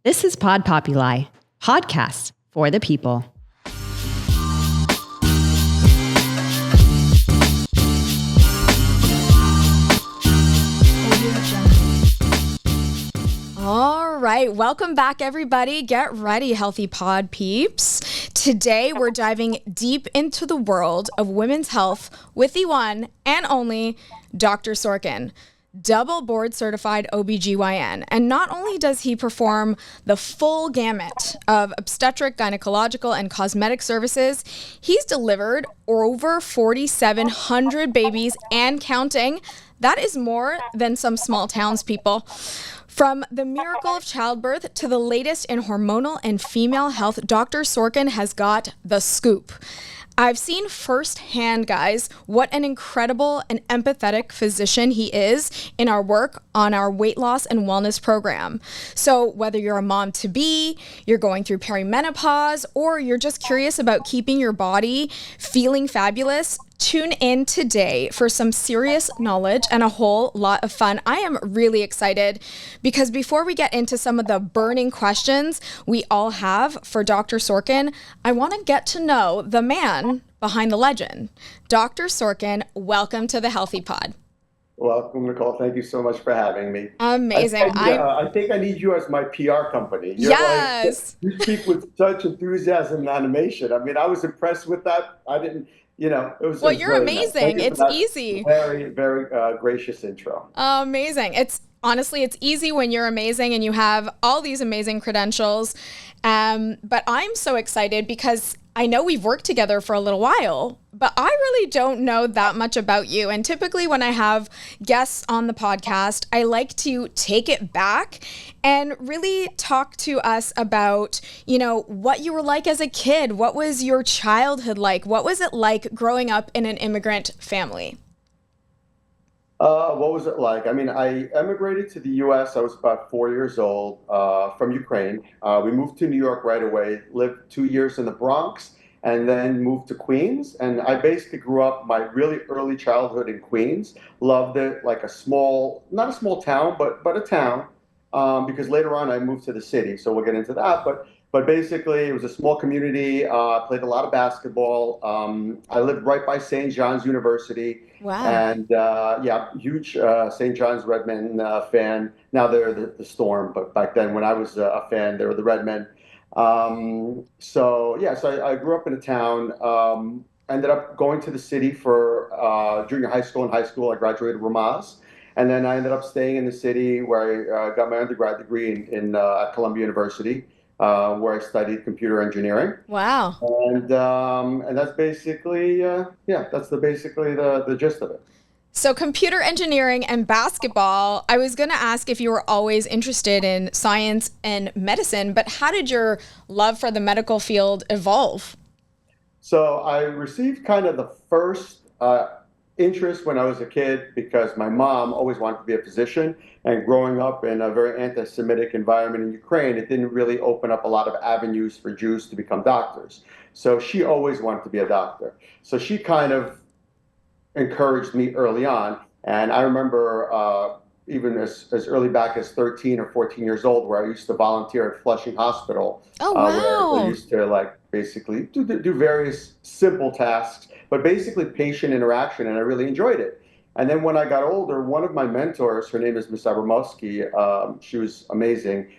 This is Pod Populi, podcast for the people. All right, welcome back, everybody. Get ready, healthy pod peeps. Today, we're diving deep into the world of women's health with the one and only Dr. Sorkin, double board certified OB/GYN. And not only does he perform the full gamut of obstetric, gynecological, and cosmetic services, he's delivered over 4,700 babies and counting. That is more than some small townspeople. From the miracle of childbirth to the latest in hormonal and female health, Dr. Sorkin has got the scoop. I've seen firsthand, guys, what an incredible and empathetic physician he is in our work on our weight loss and wellness program. So whether you're a mom-to-be, you're going through perimenopause, or you're just curious about keeping your body feeling fabulous, tune in today for some serious knowledge and a whole lot of fun. I am really excited because before we get into some of the burning questions we all have for Dr. Sorkin, I want to get to know the man behind the legend. Dr. Sorkin, welcome to the Healthy Pod. Welcome, Nicole. Thank you so much for having me. Amazing. I think I need you as my PR company. Yes. You speak with such enthusiasm and animation. I mean, I was impressed with that. It was. Well, you're really amazing. Nice. It's easy. Very, very gracious intro. Amazing. It's easy when you're amazing and you have all these amazing credentials. But I'm so excited because I know we've worked together for a little while, but I really don't know that much about you. And typically when I have guests on the podcast, I like to take it back and really talk to us about, what you were like as a kid. What was your childhood like? What was it like growing up in an immigrant family? What was it like? I mean, I emigrated to the U.S. I was about 4 years old from Ukraine. We moved to New York right away, lived 2 years in the Bronx, and then moved to Queens. And I basically grew up my really early childhood in Queens. Loved it, like not a small town, but a town, because later on I moved to the city. So we'll get into that. But basically, it was a small community. I played a lot of basketball. I lived right by St. John's University. Wow. And huge St. John's Redmen fan. Now they're the Storm, but back then when I was a fan, they were the Redmen. So I grew up in a town. Ended up going to the city for junior high school and high school. I graduated Ramaz. And then I ended up staying in the city where I got my undergrad degree at Columbia University. Where I studied computer engineering. Wow. And that's basically, basically the gist of it. So computer engineering and basketball, I was going to ask if you were always interested in science and medicine, but how did your love for the medical field evolve? So I received kind of the first interest when I was a kid because my mom always wanted to be a physician, and growing up in a very anti-Semitic environment in Ukraine, it didn't really open up a lot of avenues for Jews to become doctors. So she always wanted to be a doctor. So she kind of encouraged me early on. And I remember even as early back as 13 or 14 years old, where I used to volunteer at Flushing Hospital. Oh, wow. Where I used to basically do various simple tasks, but basically patient interaction, and I really enjoyed it. And then when I got older, one of my mentors, her name is Miss Abramowski, she was amazing.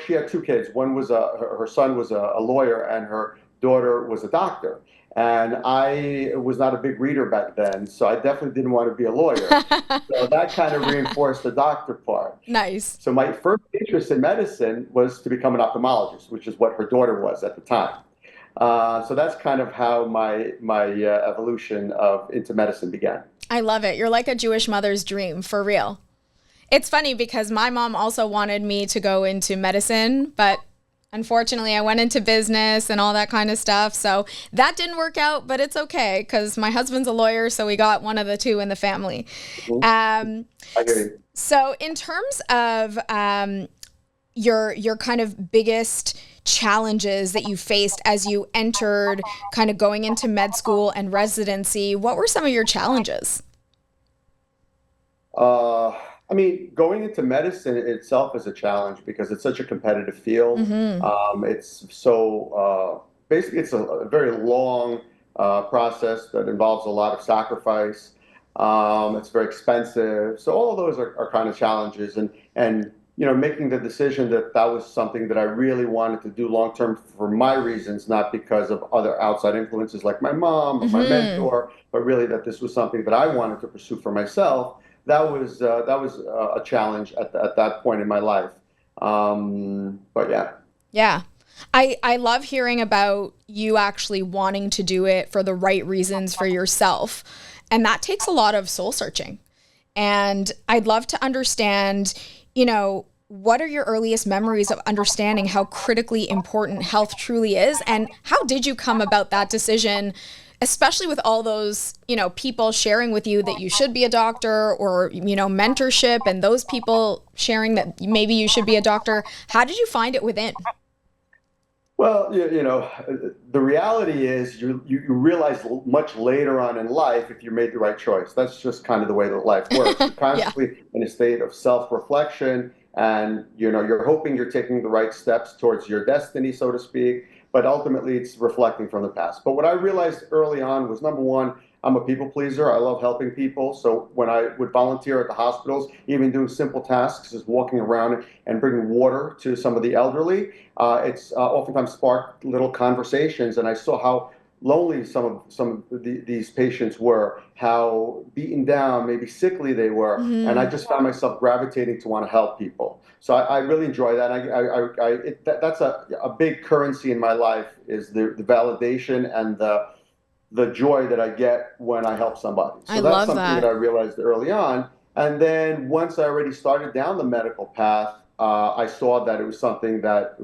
She had two kids. One was her son was a lawyer, and her daughter was a doctor. And I was not a big reader back then, so I definitely didn't want to be a lawyer. So that kind of reinforced the doctor part. Nice. So my first interest in medicine was to become an ophthalmologist, which is what her daughter was at the time. So that's kind of how my evolution into medicine began. I love it. You're like a Jewish mother's dream, for real. It's funny because my mom also wanted me to go into medicine, but unfortunately I went into business and all that kind of stuff. So that didn't work out, but it's okay because my husband's a lawyer, so we got one of the two in the family. I hear you. So in terms of your kind of biggest challenges that you faced as you entered kind of going into med school and residency, what were some of your challenges? I mean, going into medicine itself is a challenge because it's such a competitive field. It's so basically it's a very long process that involves a lot of sacrifice. It's very expensive. So all of those are kind of challenges, and making the decision that that was something that I really wanted to do long term for my reasons, not because of other outside influences like my mom or my mentor, but really that this was something that I wanted to pursue for myself. That was a challenge at that point in my life. But yeah. Yeah. I love hearing about you actually wanting to do it for the right reasons for yourself. And that takes a lot of soul searching. And I'd love to understand, what are your earliest memories of understanding how critically important health truly is? And how did you come about that decision, especially with all those, people sharing with you that you should be a doctor, or, mentorship, and those people sharing that maybe you should be a doctor? How did you find it within? Well, the reality is you realize much later on in life if you made the right choice. That's just kind of the way that life works. You're Yeah. constantly in a state of self-reflection, and you're hoping you're taking the right steps towards your destiny, so to speak. But ultimately, it's reflecting from the past. But what I realized early on was, number one, I'm a people pleaser. I love helping people. So when I would volunteer at the hospitals, even doing simple tasks, just walking around and bringing water to some of the elderly, it's oftentimes sparked little conversations. And I saw how lonely some of these patients were, how beaten down, maybe sickly they were, and I just found myself gravitating to want to help people. So I really enjoy that. That's a big currency in my life, is the validation and the joy that I get when I help somebody. I So that's love something that that. I realized early on. And then once I already started down the medical path, I saw that it was something that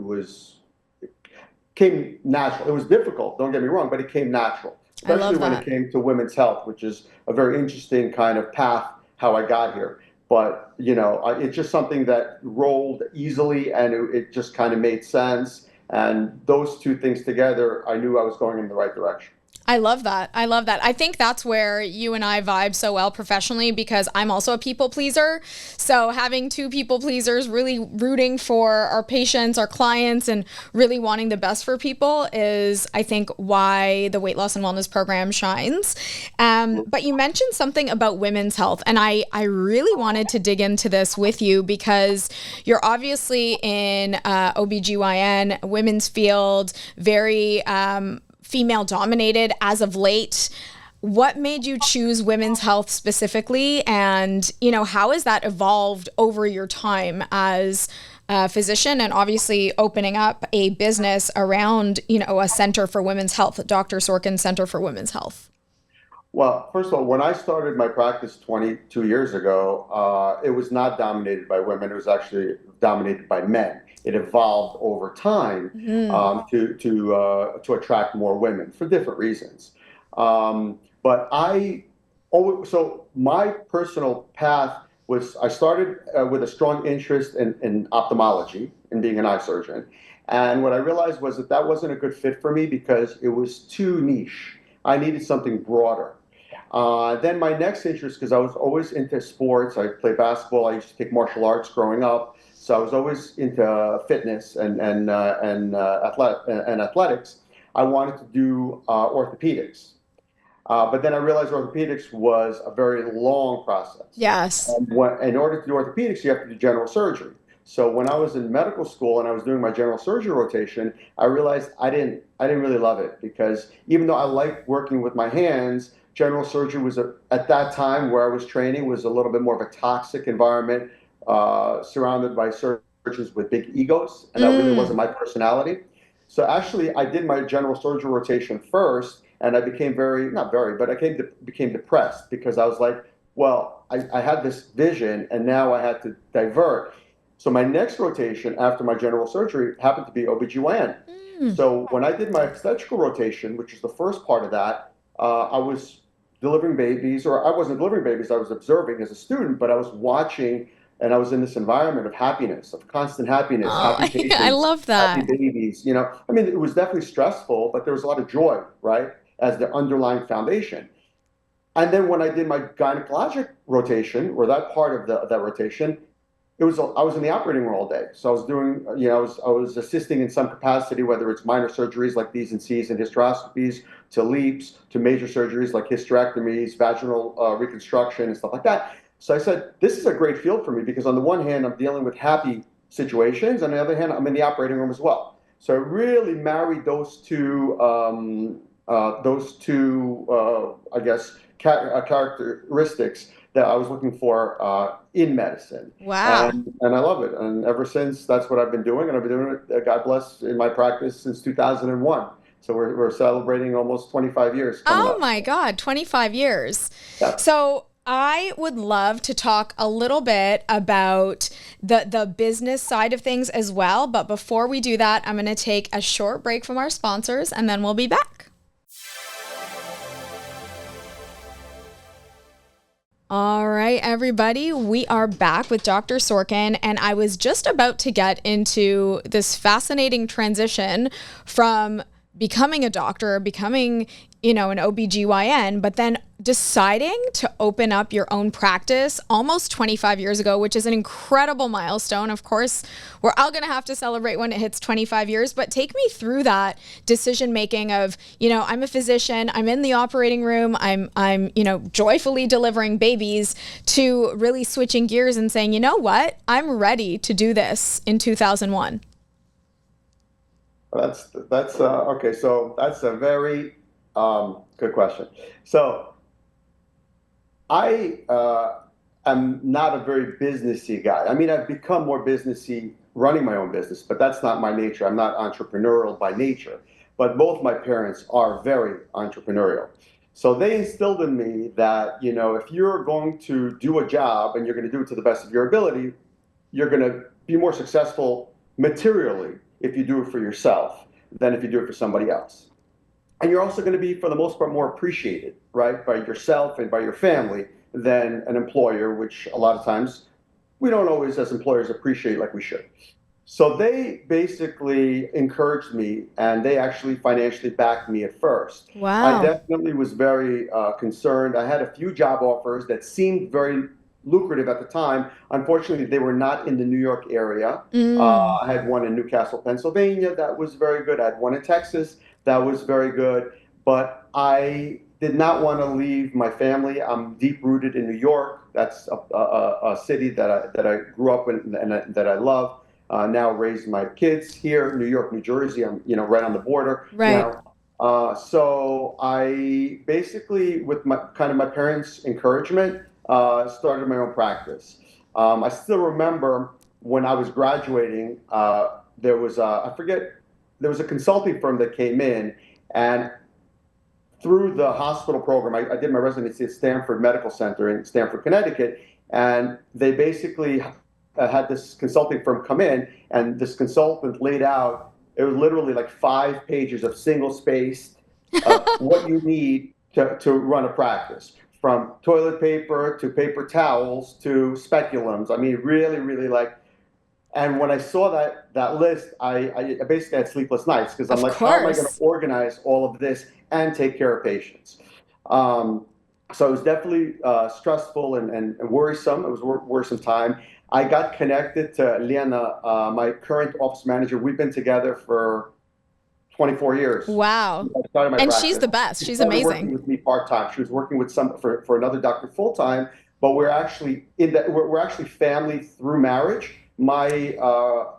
came natural. It was difficult, don't get me wrong, but it came natural, I especially love when it that. came to women's health, which is a very interesting kind of path how I got here. But it's just something that rolled easily, and it just kind of made sense. And those two things together, I knew I was going in the right direction. I love that. I love that. I think that's where you and I vibe so well professionally, because I'm also a people pleaser. So having two people pleasers really rooting for our patients, our clients, and really wanting the best for people is, I think, why the weight loss and wellness program shines. But you mentioned something about women's health, and I really wanted to dig into this with you because you're obviously in OBGYN, women's field, very female dominated as of late. What made you choose women's health specifically? And, how has that evolved over your time as a physician, and obviously opening up a business around, a center for women's health, Dr. Sorkin Center for Women's Health? Well, first of all, when I started my practice 22 years ago, it was not dominated by women. It was actually dominated by men. It evolved over time to attract more women for different reasons. But so my personal path was, I started with a strong interest in ophthalmology and being an eye surgeon. And what I realized was that that wasn't a good fit for me because it was too niche. I needed something broader. Then my next interest, because I was always into sports, I played basketball, I used to take martial arts growing up, so I was always into fitness and athletics. I wanted to do orthopedics, but then I realized orthopedics was a very long process. Yes. And in order to do orthopedics, you have to do general surgery. So when I was in medical school and I was doing my general surgery rotation, I realized I didn't really love it, because even though I liked working with my hands, general surgery was at that time where I was training was a little bit more of a toxic environment, surrounded by surgeons with big egos, and that really wasn't my personality. So actually, I did my general surgery rotation first, and I became not very, but became depressed, because I was like, well, I had this vision, and now I had to divert. So my next rotation after my general surgery happened to be OBGYN. So when I did my obstetrical rotation, which is the first part of that, I was delivering babies, or I wasn't delivering babies, I was observing as a student, but I was watching, and I was in this environment of happiness, of constant happiness, Oh, happy I patients, love happy that. babies. I mean, it was definitely stressful, but there was a lot of joy, right, as the underlying foundation. And then when I did my gynecologic rotation, or that part of that rotation, I was in the operating room all day. So I was doing, I was assisting in some capacity, whether it's minor surgeries like B's and C's and hysteroscopies, to LEEPs, to major surgeries like hysterectomies, vaginal reconstruction, and stuff like that. So I said, this is a great field for me because on the one hand, I'm dealing with happy situations, on the other hand, I'm in the operating room as well. So I really married those two, I guess, characteristics that I was looking for in medicine. Wow. And I love it. And ever since, that's what I've been doing. And I've been doing it, God bless, in my practice since 2001. So we're celebrating almost 25 years coming Oh up. my God, 25 years. Yeah. So I would love to talk a little bit about the business side of things as well. But before we do that, I'm going to take a short break from our sponsors and then we'll be back. All right, everybody, we are back with Dr. Sorkin, and I was just about to get into this fascinating transition from becoming a doctor, becoming, an OB/GYN, but then deciding to open up your own practice almost 25 years ago, which is an incredible milestone. Of course, we're all going to have to celebrate when it hits 25 years, but take me through that decision making of, I'm a physician, I'm in the operating room, I'm joyfully delivering babies, to really switching gears and saying, you know what, I'm ready to do this in 2001. That's okay. So that's a very good question. So I am not a very businessy guy. I mean, I've become more businessy running my own business, but that's not my nature. I'm not entrepreneurial by nature. But both my parents are very entrepreneurial. So they instilled in me that, if you're going to do a job and you're going to do it to the best of your ability, you're going to be more successful materially if you do it for yourself than if you do it for somebody else. And you're also going to be, for the most part, more appreciated, right, by yourself and by your family than an employer, which a lot of times we don't always, as employers, appreciate like we should. So they basically encouraged me, and they actually financially backed me at first. Wow. I definitely was very concerned. I had a few job offers that seemed very lucrative at the time. Unfortunately, they were not in the New York area. I had one in Newcastle, Pennsylvania that was very good. I had one in Texas that was very good. But I did not want to leave my family. I'm deep rooted in New York. That's a city that I grew up in and that I love. Now raised my kids here, New York, New Jersey. I'm right on the border Right. now. So I basically, with my parents' encouragement, started my own practice. I still remember when I was graduating, there was a consulting firm that came in, and through the hospital program, I did my residency at Stanford Medical Center in Stamford, Connecticut, and they basically had this consulting firm come in, and this consultant laid out, it was literally like 5 pages of single-spaced what you need to run a practice, from toilet paper to paper towels to speculums. I mean, really, really and when I saw that list, I basically had sleepless nights because I'm Of like, how am I going to course. organize all of this and take care of patients? So it was definitely stressful and worrisome. It was worrisome time. I got connected to Liana, my current office manager. We've been together for 24 years. Wow. I started my And practice. she's the best. She's started amazing. working with me part-time. She was working with for another doctor full-time, but we're actually we're actually family through marriage. My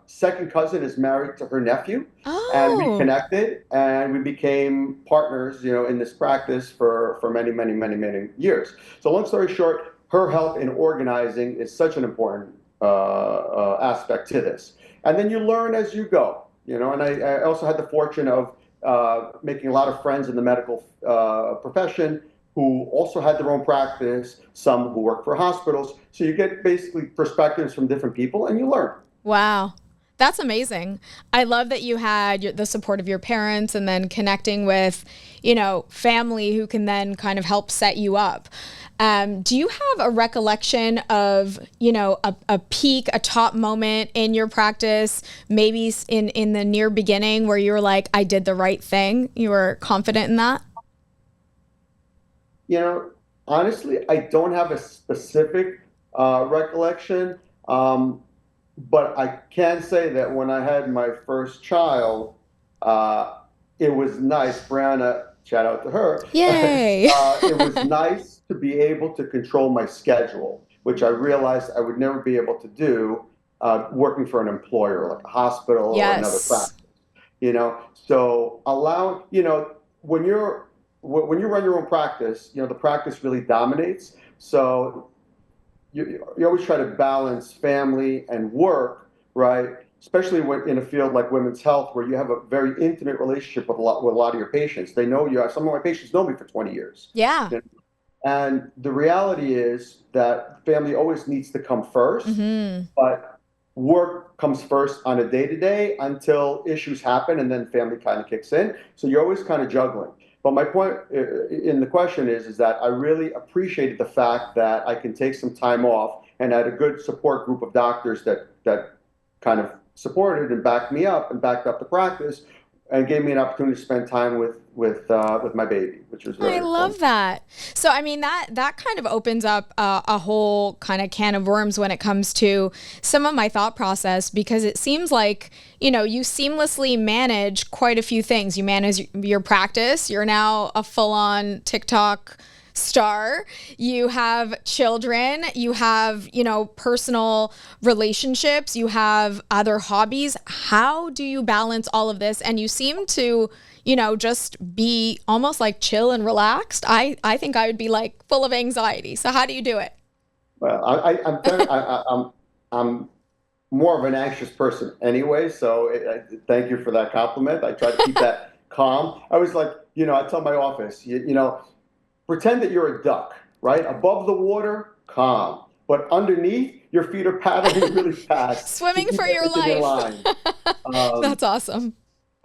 second cousin is married to her nephew, and we Oh, connected and we became partners, in this practice for many, many, many, many years. So long story short, her help in organizing is such an important aspect to this. And then you learn as you go, and I also had the fortune of making a lot of friends in the medical profession who also had their own practice, some who work for hospitals. So you get basically perspectives from different people and you learn. wow. That's amazing. I love that you had the support of your parents and then connecting with, family who can then kind of help set you up. Do you have a recollection of, a peak, a top moment in your practice, maybe in the near beginning where you were like, I did the right thing? You were confident in that? honestly, I don't have a specific recollection, but I can say that when I had my first child, uh, it was nice. Brianna, shout out to her. Yay. It was nice to be able to control my schedule, which I realized I would never be able to do working for an employer like a hospital or another Yes. practice. So allow, when you run your own practice, the practice really dominates. So you always try to balance family and work, right? Especially when in a field like women's health, where you have a very intimate relationship with a lot of your patients. They know you. Some of my patients know me for 20 years. Yeah. And the reality is that family always needs to come first, but work comes first on a day-to-day until issues happen, and then family kind of kicks in. So you're always kind of juggling. But my point in the question is that I really appreciated the fact that I can take some time off and had a good support group of doctors that kind of supported and backed me up and backed up the practice and gave me an opportunity to spend time with my baby, which was I very love important. that. So, I mean, that kind of opens up a whole kind of can of worms when it comes to some of my thought process, because it seems like, you seamlessly manage quite a few things. You manage your practice. You're now a full-on TikTok star. You have children. You have, personal relationships. You have other hobbies. How do you balance all of this? And you seem to just be almost like chill and relaxed. I think I would be like full of anxiety. So how do you do it? Well, I'm more of an anxious person anyway, so thank you for that compliment. I try to keep that calm. I was like, I tell my office, pretend that you're a duck, right? Above the water, calm. But underneath, your feet are paddling really fast to Swimming keep for your everything in life. line. Um, That's awesome.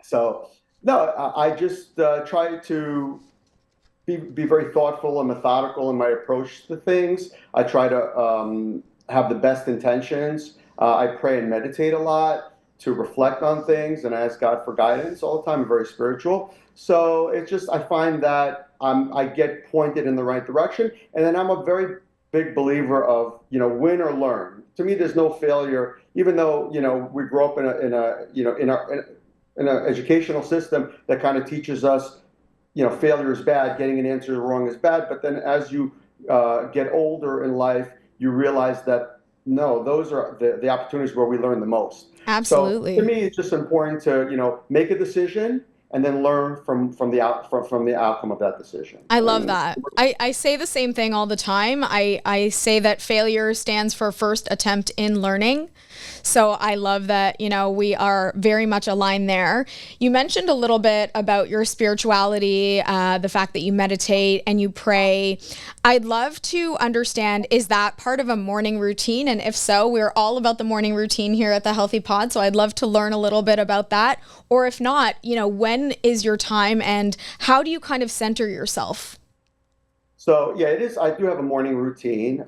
so, no, I just try to be very thoughtful and methodical in my approach to things. I try to have the best intentions. I pray and meditate a lot to reflect on things and ask God for guidance all the time. I'm very spiritual. So it's just, I find that I get pointed in the right direction. And then I'm a very big believer of, win or learn. To me, there's no failure, even though, we grow up in an educational system that kind of teaches us failure is bad, getting an answer wrong is bad. But then as you get older in life, you realize that no, those are the opportunities where we learn the most. So to Absolutely. me, it's just important to make a decision and then learn from the outcome of that decision. I love And that. I say the same thing all the time. I say that failure stands for first attempt in learning. So I love that, we are very much aligned there. You mentioned a little bit about your spirituality, the fact that you meditate and you pray. I'd love to understand, is that part of a morning routine? And if so, we're all about the morning routine here at the Healthy Pod. So I'd love to learn a little bit about that. Or if not, when is your time and how do you kind of center yourself? so yeah, it is. I do have a morning routine.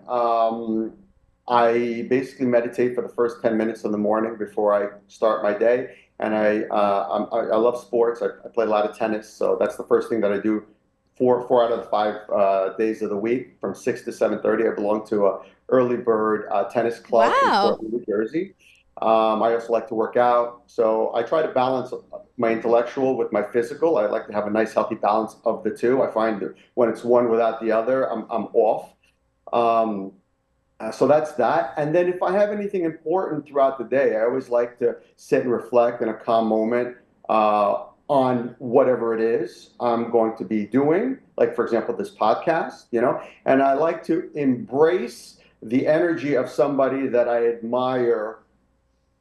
I basically meditate for the first 10 minutes in the morning before I start my day. And I love sports. I play a lot of tennis. So that's the first thing that I do four out of the 5 days of the week from 6 to 7:30. I belong to a early bird tennis club in Wow. Portland, New Jersey. I also like to work out. So I try to balance my intellectual with my physical. I like to have a nice, healthy balance of the two. I find that when it's one without the other, I'm off. Um, so that's that. And then if I have anything important throughout the day, I always like to sit and reflect in a calm moment on whatever it is I'm going to be doing. Like, for example, this podcast, and I like to embrace the energy of somebody that I admire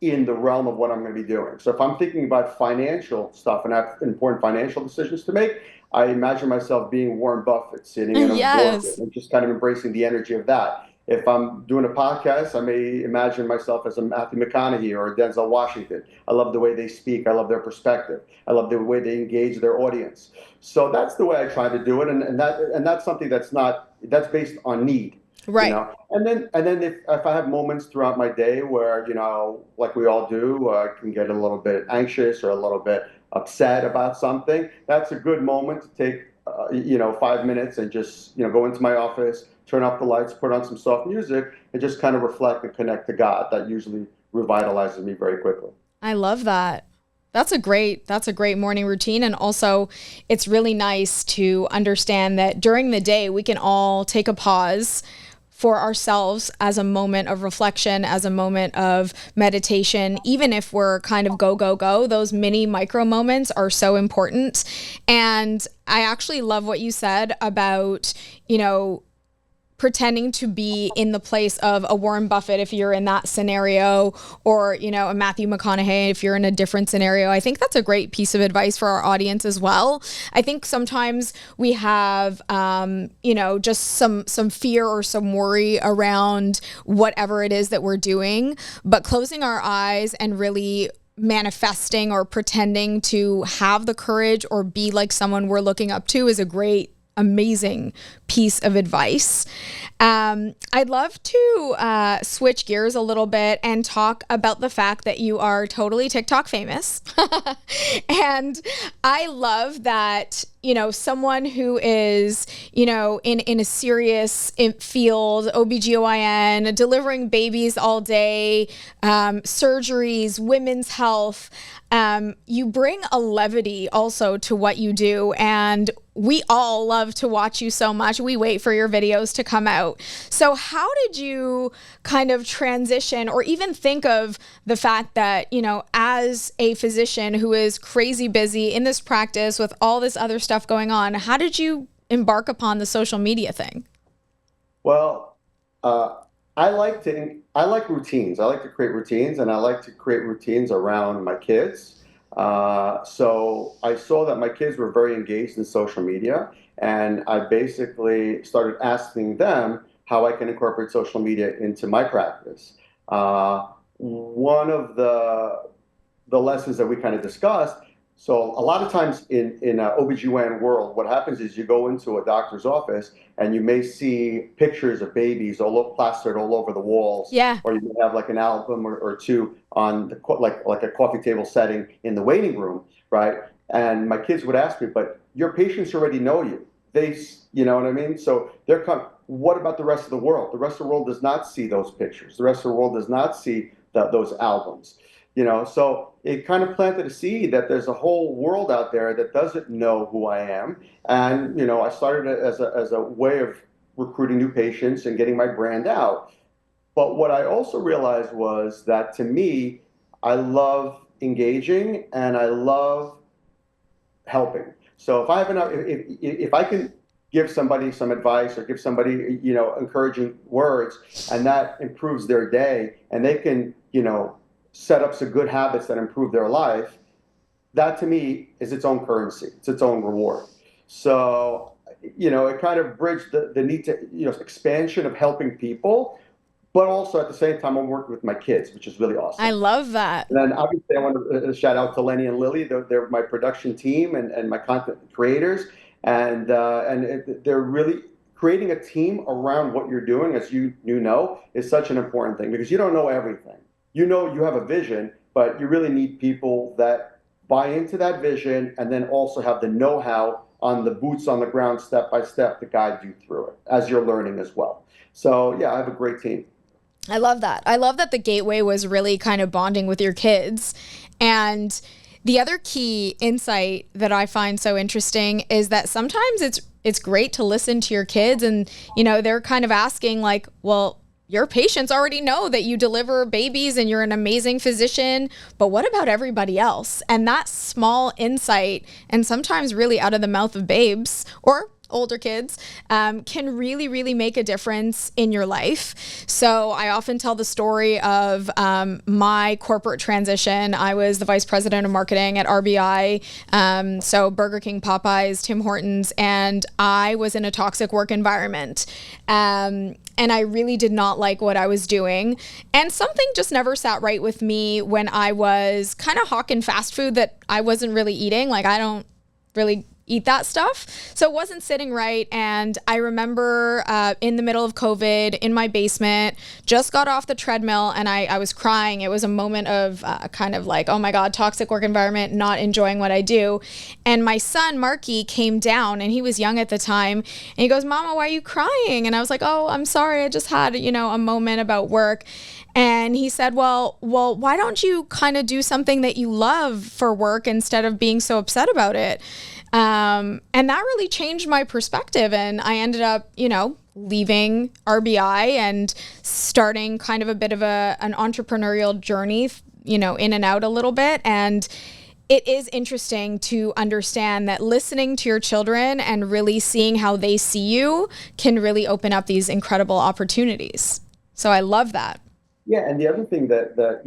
in the realm of what I'm going to be doing. So if I'm thinking about financial stuff and I have important financial decisions to make, I imagine myself being Warren Buffett sitting in a boardroom Yes. and just kind of embracing the energy of that. If I'm doing a podcast, I may imagine myself as a Matthew McConaughey or a Denzel Washington. I love the way they speak. I love their perspective. I love the way they engage their audience. So that's the way I try to do it, and that's something that's based on need. Right. And then if I have moments throughout my day where, like we all do, I can get a little bit anxious or a little bit upset about something, that's a good moment to take 5 minutes and just, go into my office, turn off the lights, put on some soft music, and just kind of reflect and connect to God. That usually revitalizes me very quickly. I love that. That's a great morning routine. And also it's really nice to understand that during the day, we can all take a pause for ourselves as a moment of reflection, as a moment of meditation. Even if we're kind of go, go, go, those mini micro moments are so important. And I actually love what you said about, pretending to be in the place of a Warren Buffett if you're in that scenario, or, a Matthew McConaughey if you're in a different scenario. I think that's a great piece of advice for our audience as well. I think sometimes we have, just some fear or some worry around whatever it is that we're doing, but closing our eyes and really manifesting or pretending to have the courage or be like someone we're looking up to is a great, amazing piece of advice. I'd love to switch gears a little bit and talk about the fact that you are totally TikTok famous. And I love that, someone who is, in a serious field, OBGYN, delivering babies all day, surgeries, women's health, you bring a levity also to what you do. And we all love to watch you so much. We wait for your videos to come out. So how did you kind of transition or even think of the fact that, as a physician who is crazy busy in this practice with all this other stuff going on, how did you embark upon the social media thing? Well, I like routines. I like to create routines, and I like to create routines around my kids. So I saw that my kids were very engaged in social media, and I basically started asking them how I can incorporate social media into my practice. One of the lessons that we kind of discussed. So a lot of times in OBGYN world, what happens is you go into a doctor's office and you may see pictures of babies plastered all over the walls. Yeah. Or you may have like an album or two on like a coffee table setting in the waiting room, right? And my kids would ask me, but your patients already know you. You know what I mean? So what about the rest of the world? The rest of the world does not see those pictures. The rest of the world does not see those albums. So it kind of planted a seed that there's a whole world out there that doesn't know who I am. And, I started it as a way of recruiting new patients and getting my brand out. But what I also realized was that, to me, I love engaging and I love helping. So if I can give somebody some advice or give somebody, encouraging words, and that improves their day, and they can, set up some good habits that improve their life, that to me is its own currency. It's its own reward. So, it kind of bridged the need to, expansion of helping people, but also at the same time, I'm working with my kids, which is really awesome. I love that. And then obviously I want to shout out to Lenny and Lily. They're my production team and my content creators. And they're really creating a team around what you're doing, as you know, is such an important thing, because you don't know everything. You have a vision, but you really need people that buy into that vision and then also have the know-how on the boots on the ground, step by step, to guide you through it as you're learning as well. So yeah, I have a great team. I love that. I love that the gateway was really kind of bonding with your kids. And the other key insight that I find so interesting is that sometimes it's great to listen to your kids, and, they're kind of asking like, well, your patients already know that you deliver babies and you're an amazing physician, but what about everybody else? And that small insight, and sometimes really out of the mouth of babes or older kids, can really, really make a difference in your life. So I often tell the story of my corporate transition. I was the vice president of marketing at RBI, so Burger King, Popeyes, Tim Hortons, and I was in a toxic work environment. And I really did not like what I was doing. And something just never sat right with me when I was kind of hawking fast food that I wasn't really eating. Like, I don't really eat that stuff. So it wasn't sitting right. And I remember in the middle of COVID in my basement, just got off the treadmill and I was crying. It was a moment of kind of like, oh my God, toxic work environment, not enjoying what I do. And my son, Marky, came down and he was young at the time. And he goes, Mama, why are you crying? And I was like, oh, I'm sorry. I just had, a moment about work. And he said, well, why don't you kind of do something that you love for work instead of being so upset about it? And that really changed my perspective. And I ended up, leaving RBI and starting kind of a bit of an entrepreneurial journey, in and out a little bit. And it is interesting to understand that listening to your children and really seeing how they see you can really open up these incredible opportunities. So I love that. Yeah, and the other thing that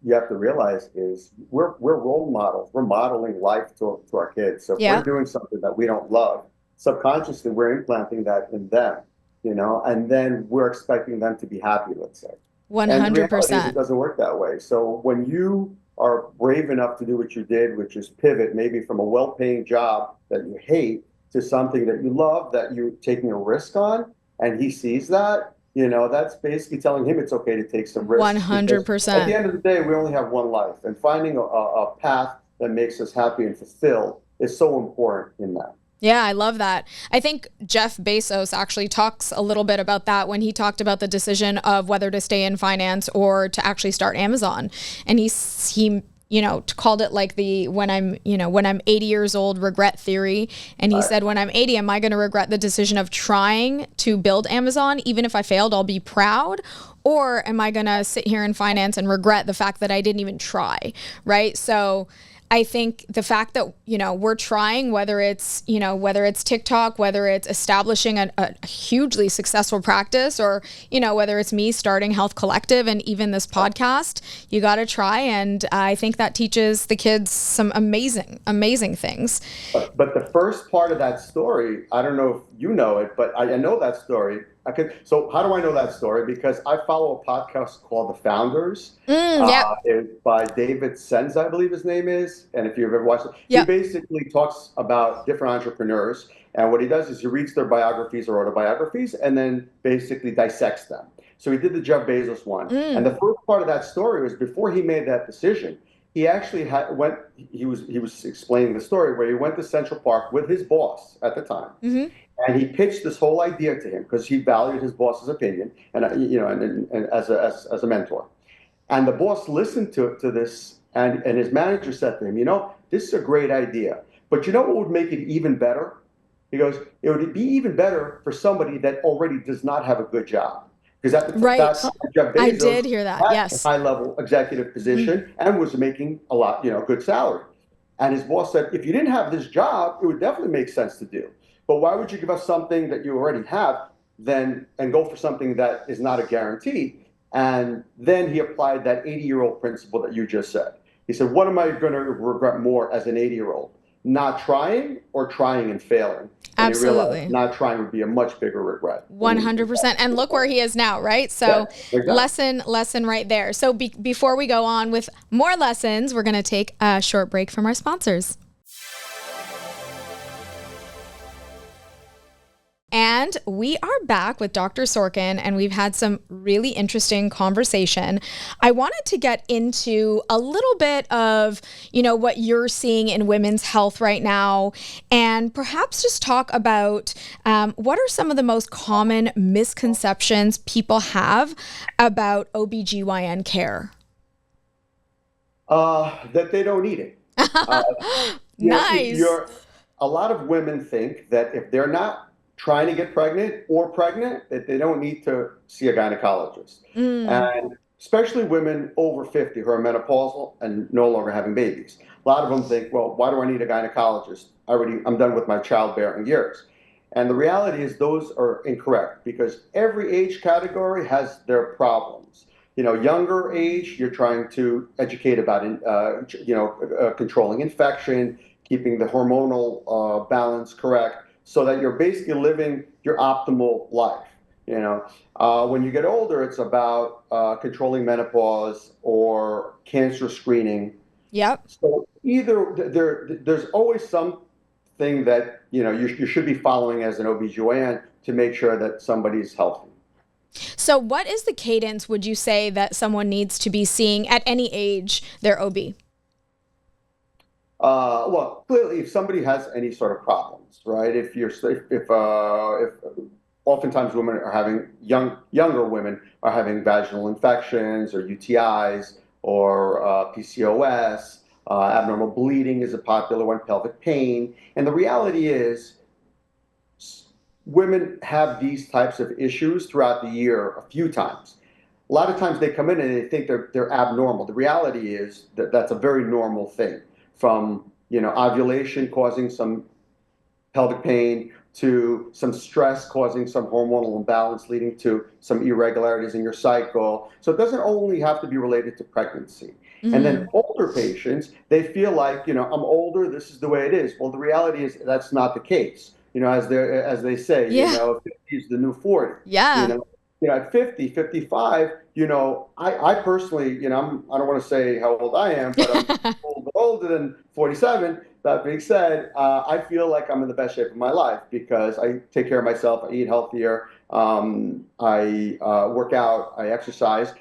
you have to realize is we're role models. We're modeling life to our kids. So if we're doing something that we don't love, subconsciously we're implanting that in them, and then we're expecting them to be happy, let's say. 100%. And the reality is it doesn't work that way. So when you are brave enough to do what you did, which is pivot maybe from a well-paying job that you hate to something that you love, that you're taking a risk on, and he sees that, that's basically telling him it's okay to take some risks. 100%. At the end of the day, we only have one life, and finding a path that makes us happy and fulfilled is so important in that. Yeah, I love that. I think Jeff Bezos actually talks a little bit about that when he talked about the decision of whether to stay in finance or to actually start Amazon. And he called it like when I'm 80 years old, regret theory. And he said, when I'm 80, am I going to regret the decision of trying to build Amazon? Even if I failed, I'll be proud. Or am I going to sit here in finance and regret the fact that I didn't even try? Right. So I think the fact that, we're trying, whether it's TikTok, whether it's establishing a hugely successful practice, or, whether it's me starting Health Collective and even this podcast, you got to try. And I think that teaches the kids some amazing, amazing things. But the first part of that story, I don't know if you know it, but I know that story. So how do I know that story? Because I follow a podcast called The Founders. It's by David Senz, I believe his name is. And if you've ever watched it, he basically talks about different entrepreneurs. And what he does is he reads their biographies or autobiographies and then basically dissects them. So he did the Jeff Bezos one. And the first part of that story was before he made that decision, he actually he was explaining the story where he went to Central Park with his boss at the time. Mm-hmm. And he pitched this whole idea to him because he valued his boss's opinion and as a mentor. And the boss listened to this, and his manager said to him, this is a great idea, but what would make it even better? He goes, it would be even better for somebody that already does not have a good job. Because at the time, Jeff Bezos I did hear that. Yes, a high-level executive position and was making a lot, good salary. And his boss said, if you didn't have this job, it would definitely make sense to do. But why would you give us something that you already have and go for something that is not a guarantee? And then he applied that 80-year-old principle that you just said. He said, what am I going to regret more as an 80-year-old? Not trying or trying and failing? And absolutely. He realized not trying would be a much bigger regret. 100%. And look where he is now, right? So lesson right there. So before we go on with more lessons, we're going to take a short break from our sponsors. And we are back with Dr. Sorkin, and we've had some really interesting conversation. I wanted to get into a little bit of, what you're seeing in women's health right now, and perhaps just talk about what are some of the most common misconceptions people have about OBGYN care? That they don't need it. Nice. A lot of women think that if they're not trying to get pregnant, that they don't need to see a gynecologist. And especially women over 50 who are menopausal and no longer having babies. A lot of them think, well, why do I need a gynecologist? I'm done with my childbearing years. And the reality is those are incorrect because every age category has their problems. Younger age, you're trying to educate about, controlling infection, keeping the hormonal balance correct, so that you're basically living your optimal life. When you get older, it's about controlling menopause or cancer screening. Yep. So either there's always some thing that, you should be following as an OBGYN to make sure that somebody's healthy. So what is the cadence, would you say, that someone needs to be seeing at any age their OB? Well, clearly, if somebody has any sort of problems, right? If oftentimes women are having younger women are having vaginal infections or UTIs or PCOS, abnormal bleeding is a popular one, pelvic pain, and the reality is, women have these types of issues throughout the year a few times. A lot of times they come in and they think they're abnormal. The reality is that that's a very normal thing, from ovulation causing some pelvic pain to some stress causing some hormonal imbalance leading to some irregularities in your cycle. So it doesn't only have to be related to pregnancy. And then older patients, they feel like, I'm older, this is the way it is. Well, the reality is that's not the case. As they say, Yeah. 50 is the new 40. Yeah. At 50, 55, I personally, I don't want to say how old I am, but I'm a little bit older than 47. That being said, I feel like I'm in the best shape of my life because I take care of myself, I eat healthier, I work out, I exercise,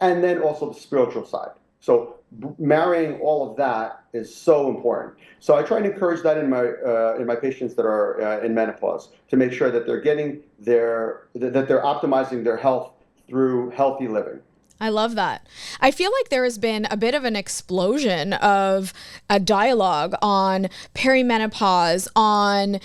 and then also the spiritual side. So marrying all of that is so important. So I try and encourage that in my patients that are in menopause, to make sure that they're optimizing their health through healthy living. I love that. I feel like there has been a bit of an explosion of a dialogue on perimenopause, on,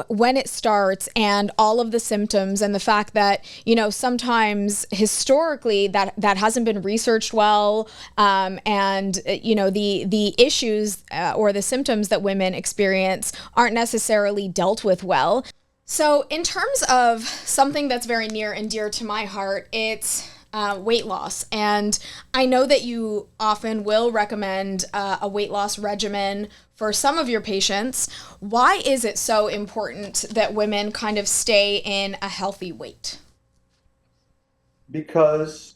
when it starts and all of the symptoms, and the fact that, sometimes historically that hasn't been researched well. And, the issues or the symptoms that women experience aren't necessarily dealt with well. So in terms of something that's very near and dear to my heart, it's weight loss. And I know that you often will recommend a weight loss regimen for some of your patients. Why is it so important that women kind of stay in a healthy weight? Because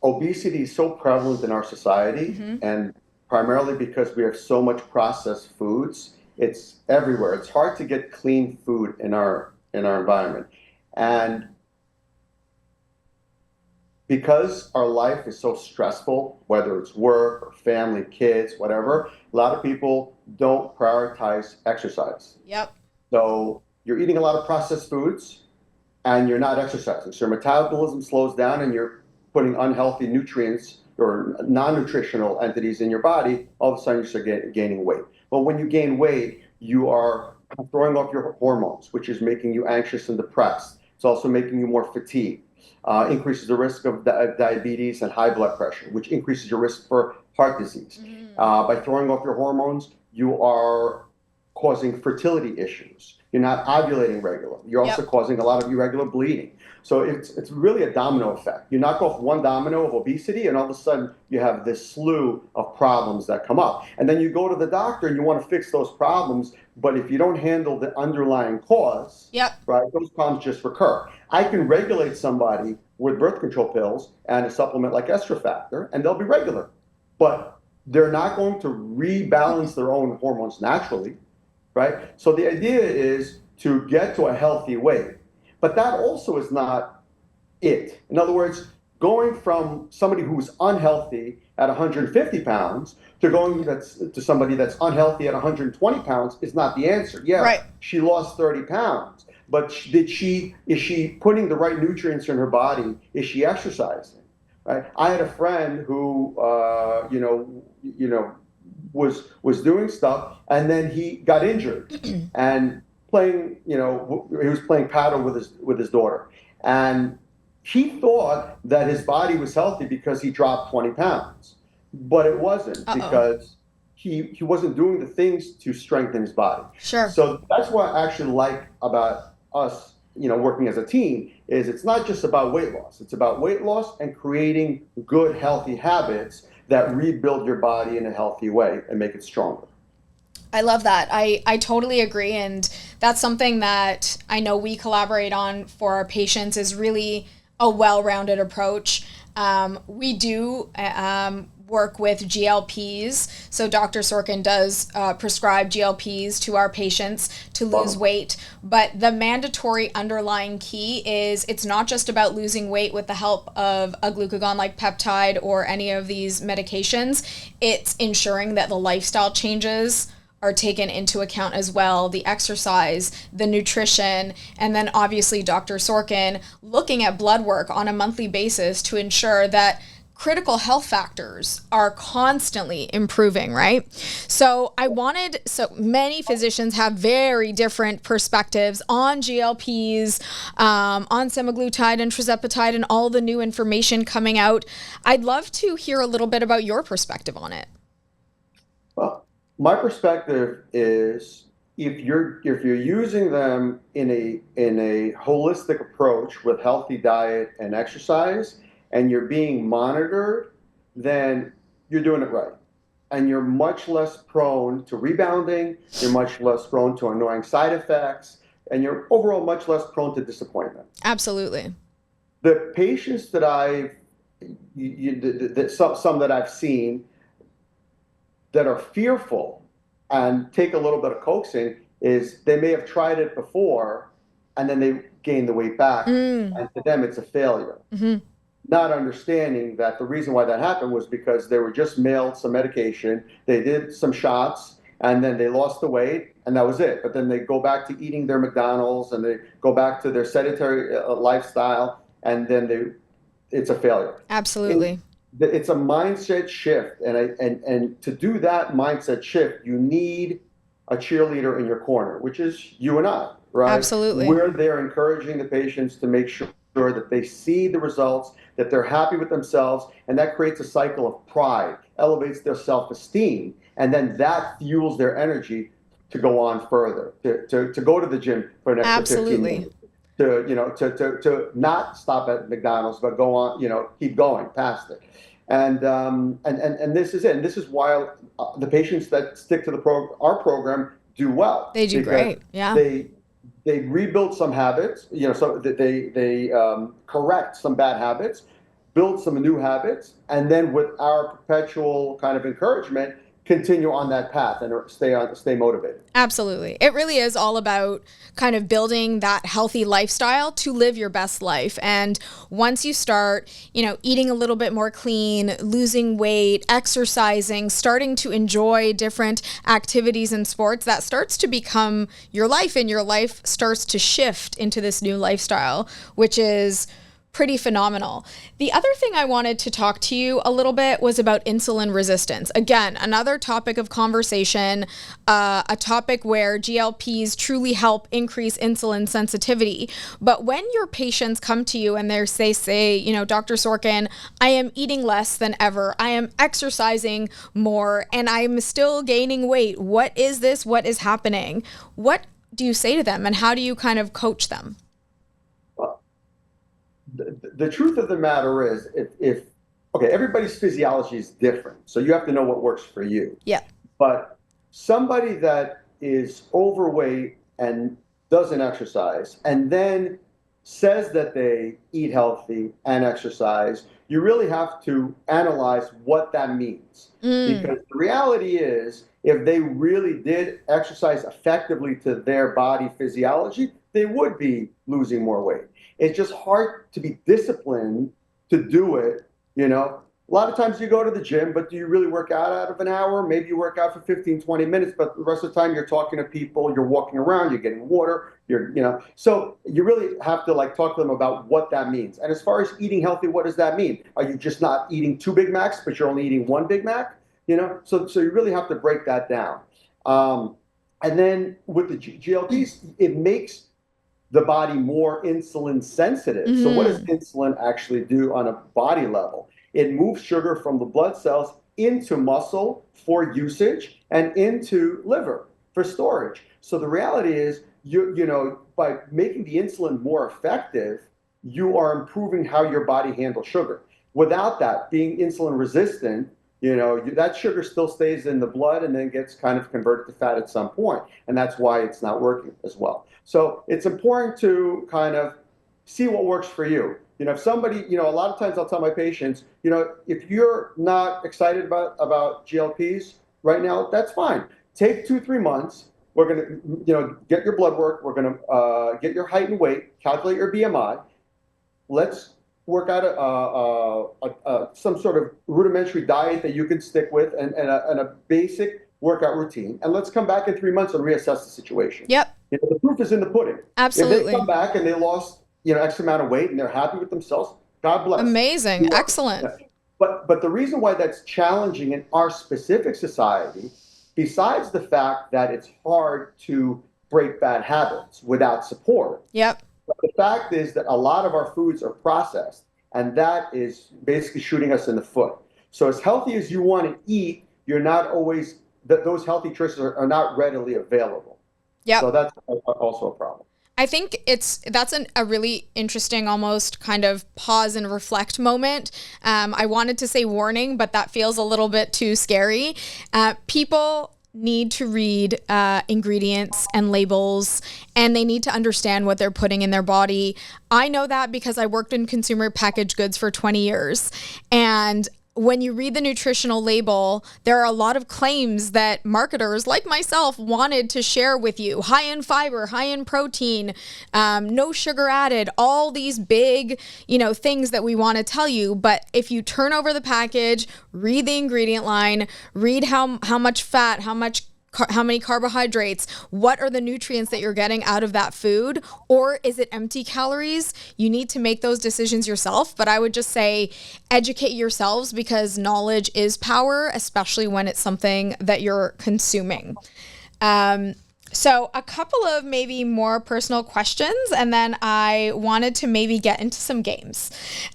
obesity is so prevalent in our society, and primarily because we have so much processed foods. It's everywhere. It's hard to get clean food in our environment. And because our life is so stressful, whether it's work or family, kids, whatever, a lot of people don't prioritize exercise. Yep. So you're eating a lot of processed foods and you're not exercising. So your metabolism slows down and you're putting unhealthy nutrients or non-nutritional entities in your body. All of a sudden you start gaining weight. But when you gain weight, you are throwing off your hormones, which is making you anxious and depressed. It's also making you more fatigued. Increases the risk of diabetes and high blood pressure, which increases your risk for heart disease. By throwing off your hormones, you are causing fertility issues. You're not ovulating regularly. You're also causing a lot of irregular bleeding. So it's really a domino effect. You knock off one domino of obesity, and all of a sudden you have this slew of problems that come up. And then you go to the doctor and you want to fix those problems, but if you don't handle the underlying cause, right, those problems just recur. I can regulate somebody with birth control pills and a supplement like estrogen factor, and they'll be regular. But they're not going to rebalance their own hormones naturally, right? So the idea is to get to a healthy weight. But that also is not it. In other words, going from somebody who's unhealthy at 150 pounds to going to somebody that's unhealthy at 120 pounds is not the answer. She lost 30 pounds, but is she putting the right nutrients in her body? Is she exercising? Right? I had a friend who, was doing stuff, and then he got injured and playing, he was playing paddle with his daughter, and he thought that his body was healthy because he dropped 20 pounds, but it wasn't. Because he wasn't doing the things to strengthen his body. Sure. So that's what I actually like about us, working as a team, is it's not just about weight loss. It's about weight loss and creating good, healthy habits that rebuild your body in a healthy way and make it stronger. I love that. I totally agree. And that's something that I know we collaborate on for our patients, is really a well-rounded approach. We do work with GLPs. So Dr. Sorkin does prescribe GLPs to our patients to lose weight. But the mandatory underlying key is it's not just about losing weight with the help of a glucagon-like peptide or any of these medications. It's ensuring that the lifestyle changes are taken into account as well, the exercise, the nutrition, and then obviously Dr. Sorkin looking at blood work on a monthly basis to ensure that critical health factors are constantly improving, right? So many physicians have very different perspectives on GLPs, on semaglutide and tirzepatide and all the new information coming out. I'd love to hear a little bit about your perspective on it. Well, my perspective is if you're using them in a holistic approach with healthy diet and exercise, and you're being monitored, then you're doing it right. And you're much less prone to rebounding, you're much less prone to annoying side effects, and you're overall much less prone to disappointment. Absolutely. The patients that some that I've seen that are fearful and take a little bit of coaxing is they may have tried it before and then they gain the weight back. And to them, it's a failure. Mm-hmm. Not understanding that the reason why that happened was because they were just mailed some medication, they did some shots, and then they lost the weight, and that was it. But then they go back to eating their McDonald's, and they go back to their sedentary lifestyle, and then it's a failure. Absolutely. It's a mindset shift, and to do that mindset shift, you need a cheerleader in your corner, which is you and I, right? Absolutely. We're there encouraging the patients to make sure that they see the results, that they're happy with themselves, and that creates a cycle of pride, elevates their self-esteem, and then that fuels their energy to go on further, to go to the gym for an extra 15 minutes, to not stop at McDonald's, but go on, keep going past it. And this is it. And this is why the patients that stick to our program do well. They do great. Yeah. They rebuild some habits, so they correct some bad habits, build some new habits, and then with our perpetual kind of encouragement, continue on that path and stay motivated. Absolutely. It really is all about kind of building that healthy lifestyle to live your best life. And once you start, eating a little bit more clean, losing weight, exercising, starting to enjoy different activities and sports, that starts to become your life, and your life starts to shift into this new lifestyle, which is pretty phenomenal. The other thing I wanted to talk to you a little bit was about insulin resistance. Again, another topic of conversation, a topic where GLPs truly help increase insulin sensitivity. But when your patients come to you and they say, Dr. Sorkin, I am eating less than ever, I am exercising more, and I'm still gaining weight. What is this? What is happening? What do you say to them, and how do you kind of coach them? The truth of the matter is, everybody's physiology is different. So you have to know what works for you. Yeah. But somebody that is overweight and doesn't exercise and then says that they eat healthy and exercise, you really have to analyze what that means. Because the reality is, if they really did exercise effectively to their body physiology, they would be losing more weight. It's just hard to be disciplined to do it. A lot of times you go to the gym, but do you really work out of an hour? Maybe you work out for 15, 20 minutes, but the rest of the time you're talking to people, you're walking around, you're getting water, so you really have to talk to them about what that means. And as far as eating healthy, what does that mean? Are you just not eating 2 Big Macs, but you're only eating 1 Big Mac? So you really have to break that down. And then with the GLPs, it makes the body more insulin sensitive. So what does insulin actually do on a body level? It moves sugar from the blood cells into muscle for usage and into liver for storage. So the reality is, by making the insulin more effective, you are improving how your body handles sugar. Without that, being insulin resistant, that sugar still stays in the blood and then gets kind of converted to fat at some point. And that's why it's not working as well. So it's important to kind of see what works for you. If somebody, a lot of times I'll tell my patients, if you're not excited about GLPs right now, that's fine. Take 2, 3 months. We're going to, get your blood work. We're going to get your height and weight, calculate your BMI. Let's work out some sort of rudimentary diet that you can stick with and a basic workout routine. And let's come back in 3 months and reassess the situation. Yep. The proof is in the pudding. Absolutely. If they come back and they lost, X amount of weight and they're happy with themselves, God bless. Amazing. Excellent. But the reason why that's challenging in our specific society, besides the fact that it's hard to break bad habits without support. Yep. But the fact is that a lot of our foods are processed, and that is basically shooting us in the foot. So as healthy as you want to eat, you're not always, those healthy choices are not readily available. Yep. So that's also a problem. I think that's a really interesting, almost kind of pause and reflect moment. I wanted to say warning, but that feels a little bit too scary. People need to read ingredients and labels, and they need to understand what they're putting in their body. I know that because I worked in consumer packaged goods for 20 years. And when you read the nutritional label, there are a lot of claims that marketers like myself wanted to share with you. High in fiber, high in protein, no sugar added, all these big, things that we want to tell you. But if you turn over the package, read the ingredient line, read how much fat, how many carbohydrates, what are the nutrients that you're getting out of that food, or is it empty calories? You need to make those decisions yourself. But I would just say educate yourselves, because knowledge is power, especially when it's something that you're consuming. So a couple of maybe more personal questions, and then I wanted to maybe get into some games.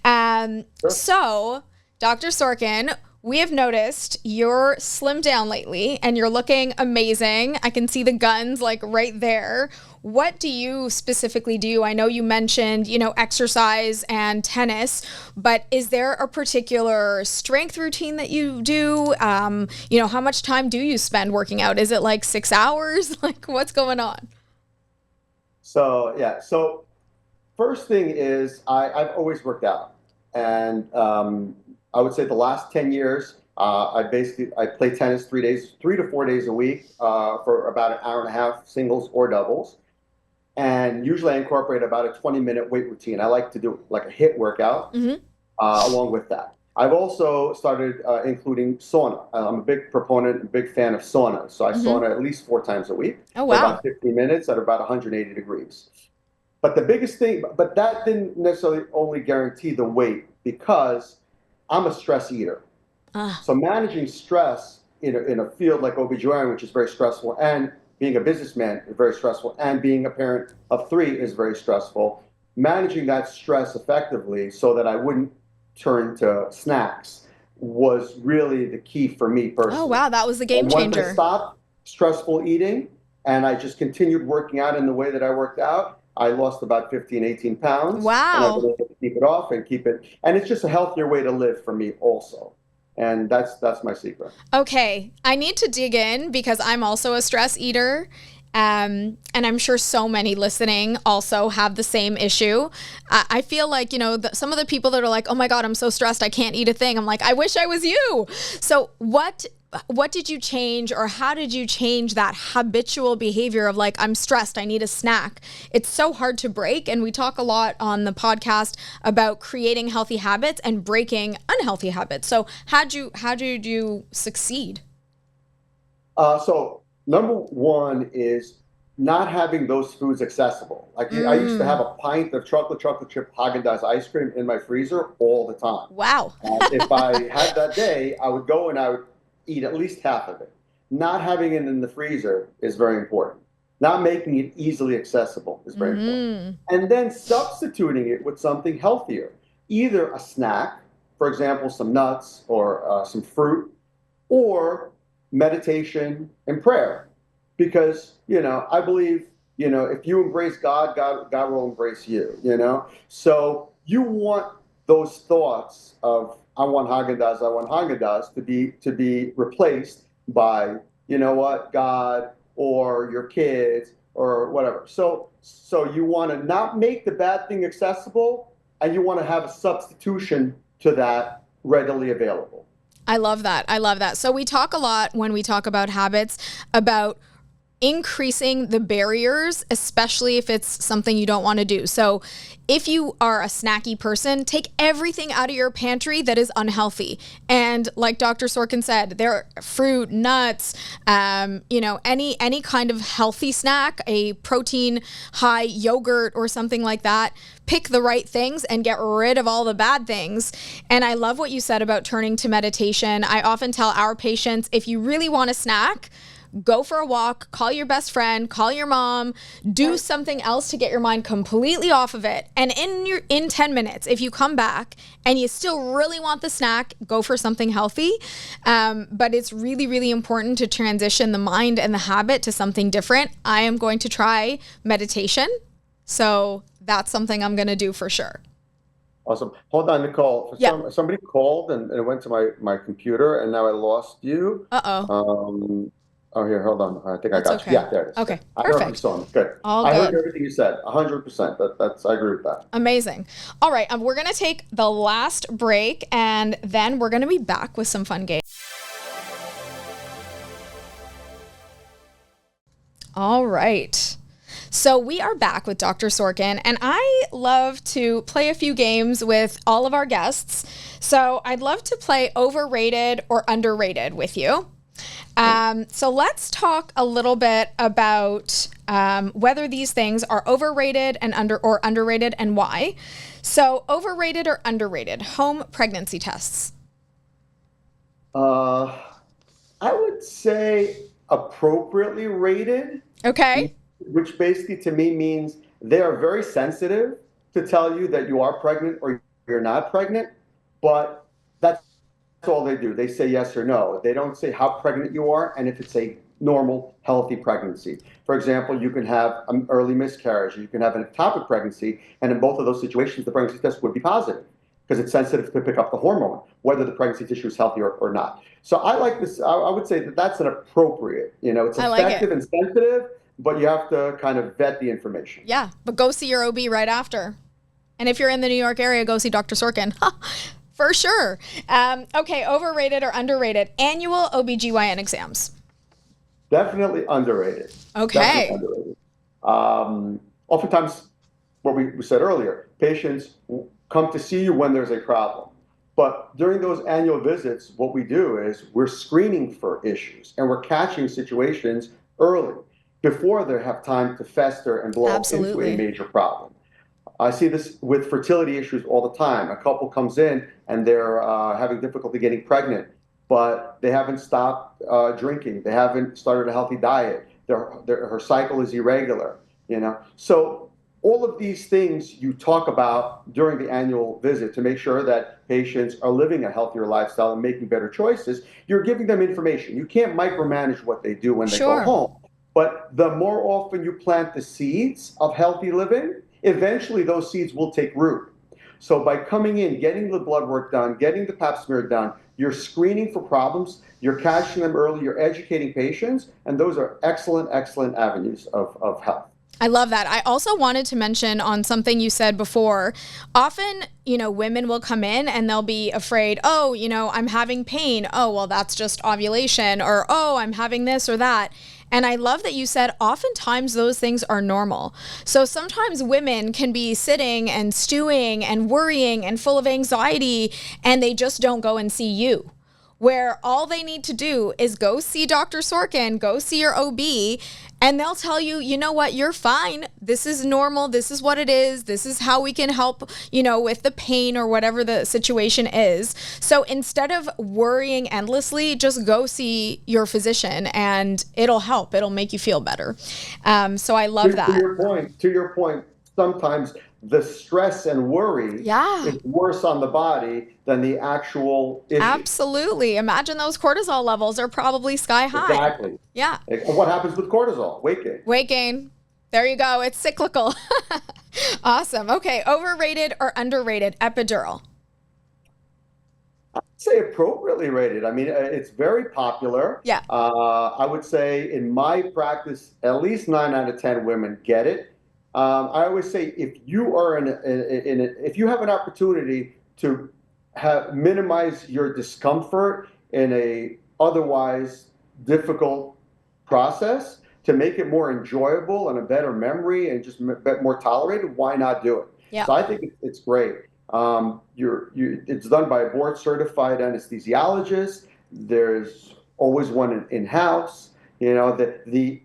Sure. So, Dr. Sorkin, we have noticed you're slimmed down lately and you're looking amazing. I can see the guns like right there. What do you specifically do? I know you mentioned, exercise and tennis, but is there a particular strength routine that you do? How much time do you spend working out? Is it like 6 hours? Like, what's going on? So first thing is I've always worked out. And I would say the last 10 years, I play tennis 3 to 4 days a week for about an hour and a half, singles or doubles. And usually I incorporate about a 20-minute weight routine. I like to do like a HIIT workout along with that. I've also started including sauna. I'm a big proponent, a big fan of sauna. So I sauna at least 4 times a week. Oh, wow. For about 15 minutes at about 180 degrees. But the biggest thing, but that didn't necessarily only guarantee the weight, because I'm a stress eater. So managing stress in a field like OB/GYN, which is very stressful, and being a businessman is very stressful, and being a parent of 3 is very stressful. Managing that stress effectively so that I wouldn't turn to snacks was really the key for me personally. Oh, wow. That was the game changer. Once I stopped stressful eating and I just continued working out in the way that I worked out, I lost about 15, 18 pounds. Wow. And I've been able to keep it off and keep it. And it's just a healthier way to live for me also. And that's my secret. Okay. I need to dig in because I'm also a stress eater. And I'm sure so many listening also have the same issue. I feel like, some of the people that are like, oh my God, I'm so stressed, I can't eat a thing. I'm like, I wish I was you. So what did you change, or how did you change that habitual behavior of like, I'm stressed, I need a snack? It's so hard to break. And we talk a lot on the podcast about creating healthy habits and breaking unhealthy habits. So how did you succeed? So number one is not having those foods accessible. Like I used to have a pint of chocolate chip Haagen-Dazs ice cream in my freezer all the time. Wow. If I had that day, I would go and I would eat at least half of it. Not having it in the freezer is very important. Not making it easily accessible is very important. And then substituting it with something healthier. Either a snack, for example, some nuts or some fruit, or meditation and prayer. Because, I believe, if you embrace God, God will embrace you, So you want those thoughts of, I want Haagen-Dazs to be replaced by, God or your kids or whatever. So you want to not make the bad thing accessible, and you want to have a substitution to that readily available. I love that. I love that. So we talk a lot when we talk about habits about increasing the barriers, especially if it's something you don't want to do. So if you are a snacky person, take everything out of your pantry that is unhealthy. And like Dr. Sorkin said, there are fruit, nuts, any kind of healthy snack, a protein high yogurt or something like that. Pick the right things and get rid of all the bad things. And I love what you said about turning to meditation. I often tell our patients, if you really want a snack, go for a walk, call your best friend, call your mom, do something else to get your mind completely off of it. And in 10 minutes, if you come back and you still really want the snack, go for something healthy. But it's really, really important to transition the mind and the habit to something different. I am going to try meditation. So that's something I'm going to do for sure. Awesome. Hold on, Nicole. Somebody called and it went to my computer, and now I lost you. Oh, here, hold on. I think I got you. Yeah, there it is. Okay, I heard perfect. the song. Good. I heard everything you said. 100%. I agree with that. Amazing. All right, we're going to take the last break, and then we're going to be back with some fun games. All right. So we are back with Dr. Sorkin, and I love to play a few games with all of our guests. So I'd love to play overrated or underrated with you. So let's talk a little bit about whether these things are overrated and underrated and why. So overrated or underrated, home pregnancy tests? I would say appropriately rated. Okay. Which basically to me means they are very sensitive to tell you that you are pregnant or you're not pregnant, but that's all they do. They say yes or no. They don't say how pregnant you are and if it's a normal, healthy pregnancy. For example, you can have an early miscarriage, you can have an ectopic pregnancy, and in both of those situations, the pregnancy test would be positive because it's sensitive to pick up the hormone, whether the pregnancy tissue is healthy or not. So I like this. I would say that that's an appropriate, it's effective and sensitive, but you have to kind of vet the information. Yeah, but go see your OB right after. And if you're in the New York area, go see Dr. Sorkin. For sure. Okay, overrated or underrated? Annual OB/GYN exams. Definitely underrated. Okay. Definitely underrated. Oftentimes, what we said earlier, patients come to see you when there's a problem. But during those annual visits, what we do is we're screening for issues and we're catching situations early before they have time to fester and blow up into a major problem. I see this with fertility issues all the time. A couple comes in and they're having difficulty getting pregnant, but they haven't stopped drinking. They haven't started a healthy diet. Her cycle is irregular, So all of these things you talk about during the annual visit to make sure that patients are living a healthier lifestyle and making better choices. You're giving them information. You can't micromanage what they do when they go home. But the more often you plant the seeds of healthy living, eventually those seeds will take root. So by coming in, getting the blood work done, getting the pap smear done, you're screening for problems, you're catching them early, you're educating patients, and those are excellent, excellent avenues of health. I love that. I also wanted to mention on something you said before, often, women will come in and they'll be afraid, I'm having pain. Oh, well, that's just ovulation, or, oh, I'm having this or that. And I love that you said oftentimes those things are normal. So sometimes women can be sitting and stewing and worrying and full of anxiety, and they just don't go and see you. Where all they need to do is go see Dr. Sorkin, go see your OB, and they'll tell you, you know what, you're fine. This is normal. This is what it is. This is how we can help, with the pain or whatever the situation is. So instead of worrying endlessly, just go see your physician and it'll help. It'll make you feel better. So I love that. To your point, sometimes the stress and worry is worse on the body than the actual issue. Absolutely. Imagine those cortisol levels are probably sky high. Exactly. Yeah. And what happens with cortisol? Weight gain. Weight gain. There you go. It's cyclical. Awesome. Okay. Overrated or underrated epidural? I'd say appropriately rated. I mean, it's very popular. Yeah. I would say in my practice, at least 9 out of 10 women get it. I always say if you are if you have an opportunity to minimize your discomfort in a otherwise difficult process to make it more enjoyable and a better memory and just more tolerated, why not do it? Yeah. So I think it's great. It's done by a board certified anesthesiologist. There's always one in-house. The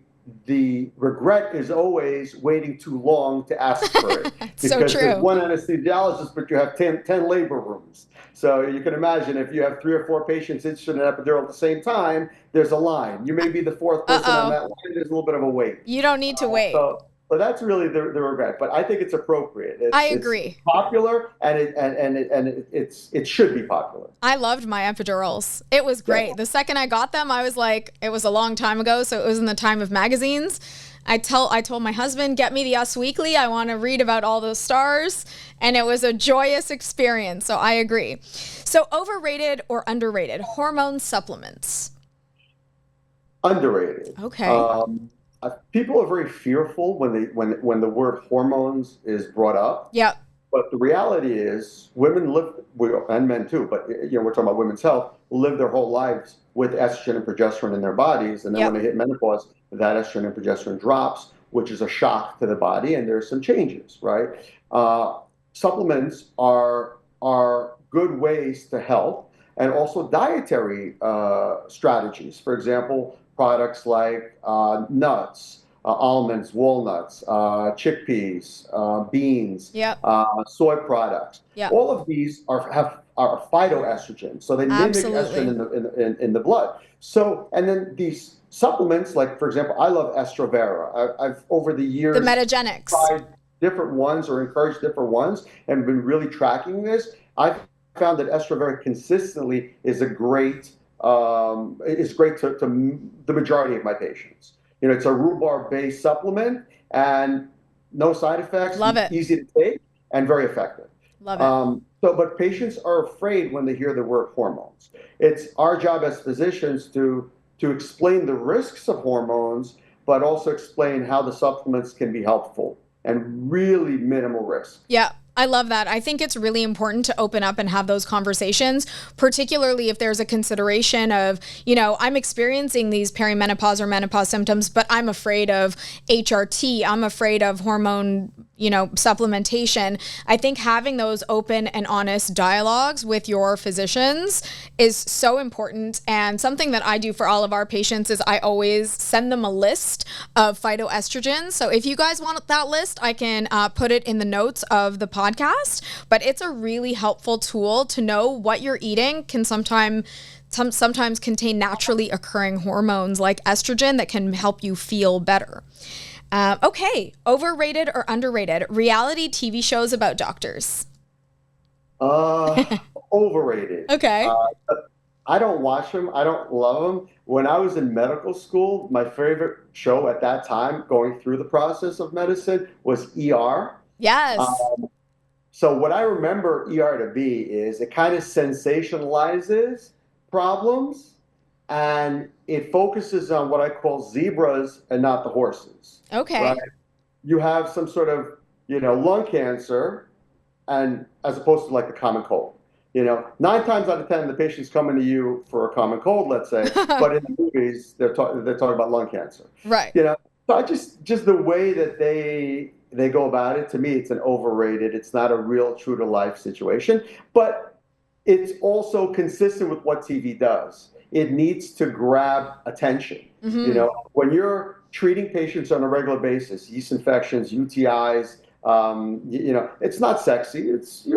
regret is always waiting too long to ask for it So because true. there's one anesthesiologist, but you have 10 labor rooms. So you can imagine if you have 3 or 4 patients interested in epidural at the same time, there's a line. You may be the 4th person on that line. There's a little bit of a wait. You don't need to wait. So that's really the regret. But I think it's appropriate. I agree. It's popular, and it should be popular. I loved my epidurals. It was great. Yeah. The second I got them, I was like, it was a long time ago, so it was in the time of magazines. I told my husband, get me the Us Weekly. I want to read about all those stars. And it was a joyous experience. So I agree. So overrated or underrated hormone supplements? Underrated. Okay. People are very fearful when the word hormones is brought up. Yep. But the reality is, women live, and men too, but we're talking about women's health, live their whole lives with estrogen and progesterone in their bodies, and then when they hit menopause, that estrogen and progesterone drops, which is a shock to the body, and there's some changes, right? Supplements are good ways to help, and also dietary strategies. For example, products like nuts, almonds, walnuts, chickpeas, beans, soy products. Yep. All of these are phytoestrogens, so they mimic estrogen in the blood. So, and then these supplements, like for example, I love Estrovera. I've over the years the Metagenics tried different ones or encouraged different ones and been really tracking this. I've found that Estrovera consistently is a great to the majority of my patients. It's a rhubarb-based supplement and no side effects. Love it. Easy to take and very effective. Love it. But patients are afraid when they hear the word hormones. It's our job as physicians to explain the risks of hormones, but also explain how the supplements can be helpful and really minimal risk. Yeah. I love that. I think it's really important to open up and have those conversations, particularly if there's a consideration of, I'm experiencing these perimenopause or menopause symptoms, but I'm afraid of HRT. I'm afraid of hormone, supplementation. I think having those open and honest dialogues with your physicians is so important. And something that I do for all of our patients is I always send them a list of phytoestrogens. So if you guys want that list, I can put it in the notes of the podcast, but it's a really helpful tool to know what you're eating can sometimes contain naturally occurring hormones like estrogen that can help you feel better. Okay, overrated or underrated reality TV shows about doctors? Overrated. Okay. I don't watch them. I don't love them. When I was in medical school, my favorite show at that time, going through the process of medicine, was ER. Yes. So what I remember ER to be is it kind of sensationalizes problems and it focuses on what I call zebras and not the horses. Okay. Right? You have some sort of, lung cancer, and as opposed to like the common cold. 9 times out of 10, the patient's coming to you for a common cold, let's say, but in the movies, they're talking about lung cancer. Right. So I just the way that they go about it, to me, it's an overrated. It's not a real true to life situation, but it's also consistent with what TV does. It needs to grab attention. Mm-hmm. When you're treating patients on a regular basis, yeast infections, UTIs, it's not sexy. It's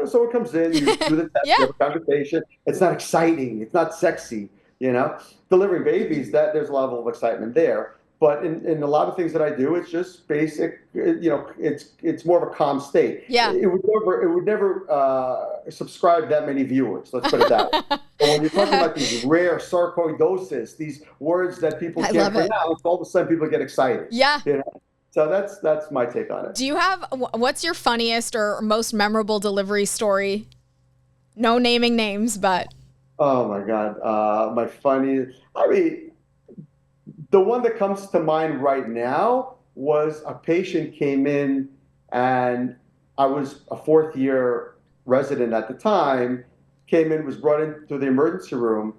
someone comes in, you do the test, you have a conversation. It's not exciting. It's not sexy. Delivering babies, that there's a level of excitement there. But in a lot of things that I do, it's just basic. It's more of a calm state. Yeah. It would never subscribe that many viewers. Let's put it that way. But when you're talking about these rare sarcoidosis, these words that people can't pronounce, all of a sudden people get excited. Yeah. So that's my take on it. Do you have what's your funniest or most memorable delivery story? No naming names, but. Oh my God, my funniest. The one that comes to mind right now was a patient came in, and I was a fourth year resident at the time, came in, was brought into the emergency room,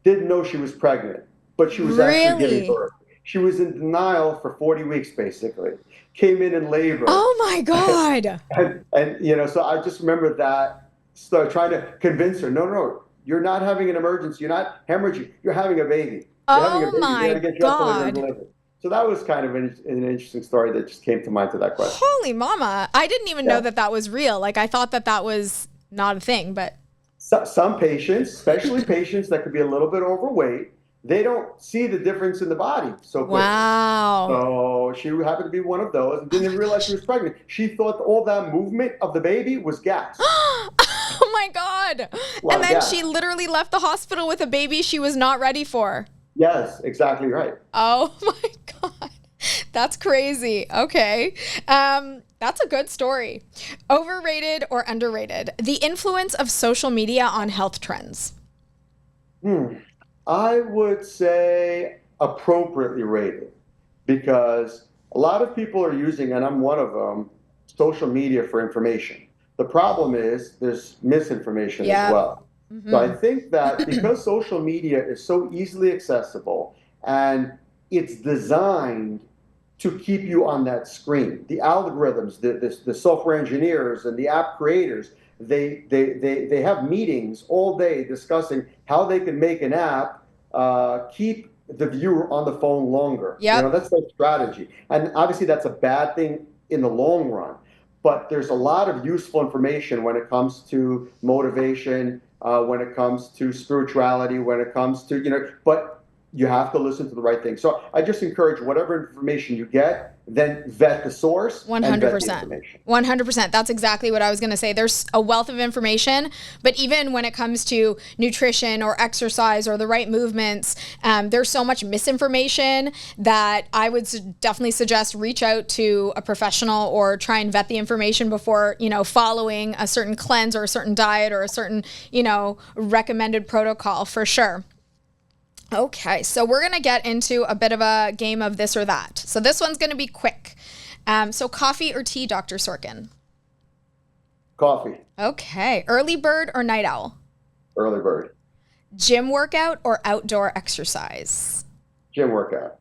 didn't know she was pregnant, but she was actually giving Really? birth. She was in denial for 40 weeks, basically. Came in labor. Oh my God. And so I just remember that, so trying to convince her, no, you're not having an emergency. You're not hemorrhaging. You're having a baby. You're having a Oh baby. They're my going to get you up till they're going to God. deliver. So that was kind of an interesting story that just came to mind to that question. Holy mama. I didn't even know Yeah. that was real. Like I thought that was not a thing, but Some patients, especially patients that could be a little bit overweight, they don't see the difference in the body so quickly. wow. So she happened to be one of those and didn't even realize she was pregnant. She thought all that movement of the baby was gas. Oh my God. Lot And of then gas. she literally left the hospital with a baby she was not ready for. Yes, exactly right. Oh my God. That's crazy. Okay. That's a good story. Overrated or underrated? The influence of social media on health trends. I would say appropriately rated, because a lot of people are using, and I'm one of them, social media for information. The problem is there's misinformation as Yeah. well. So I think that because social media is so easily accessible and it's designed to keep you on that screen, the algorithms, the software engineers and the app creators, they have meetings all day discussing how they can make an app keep the viewer on the phone longer. Yep. That's their strategy. And obviously that's a bad thing in the long run. But there's a lot of useful information when it comes to motivation, when it comes to spirituality, when it comes to, but you have to listen to the right thing. So I just encourage whatever information you get, then vet the source and vet the 100%. information. 100%. That's exactly what I was going to say. There's a wealth of information, but even when it comes to nutrition or exercise or the right movements, there's so much misinformation that I would definitely suggest reach out to a professional or try and vet the information before, following a certain cleanse or a certain diet or a certain, recommended protocol for sure. Okay, so we're going to get into a bit of a game of this or that. So this one's going to be quick. So coffee or tea, Dr. Sorkin? Coffee. Okay. Early bird or night owl? Early bird. Gym workout or outdoor exercise? Gym workout.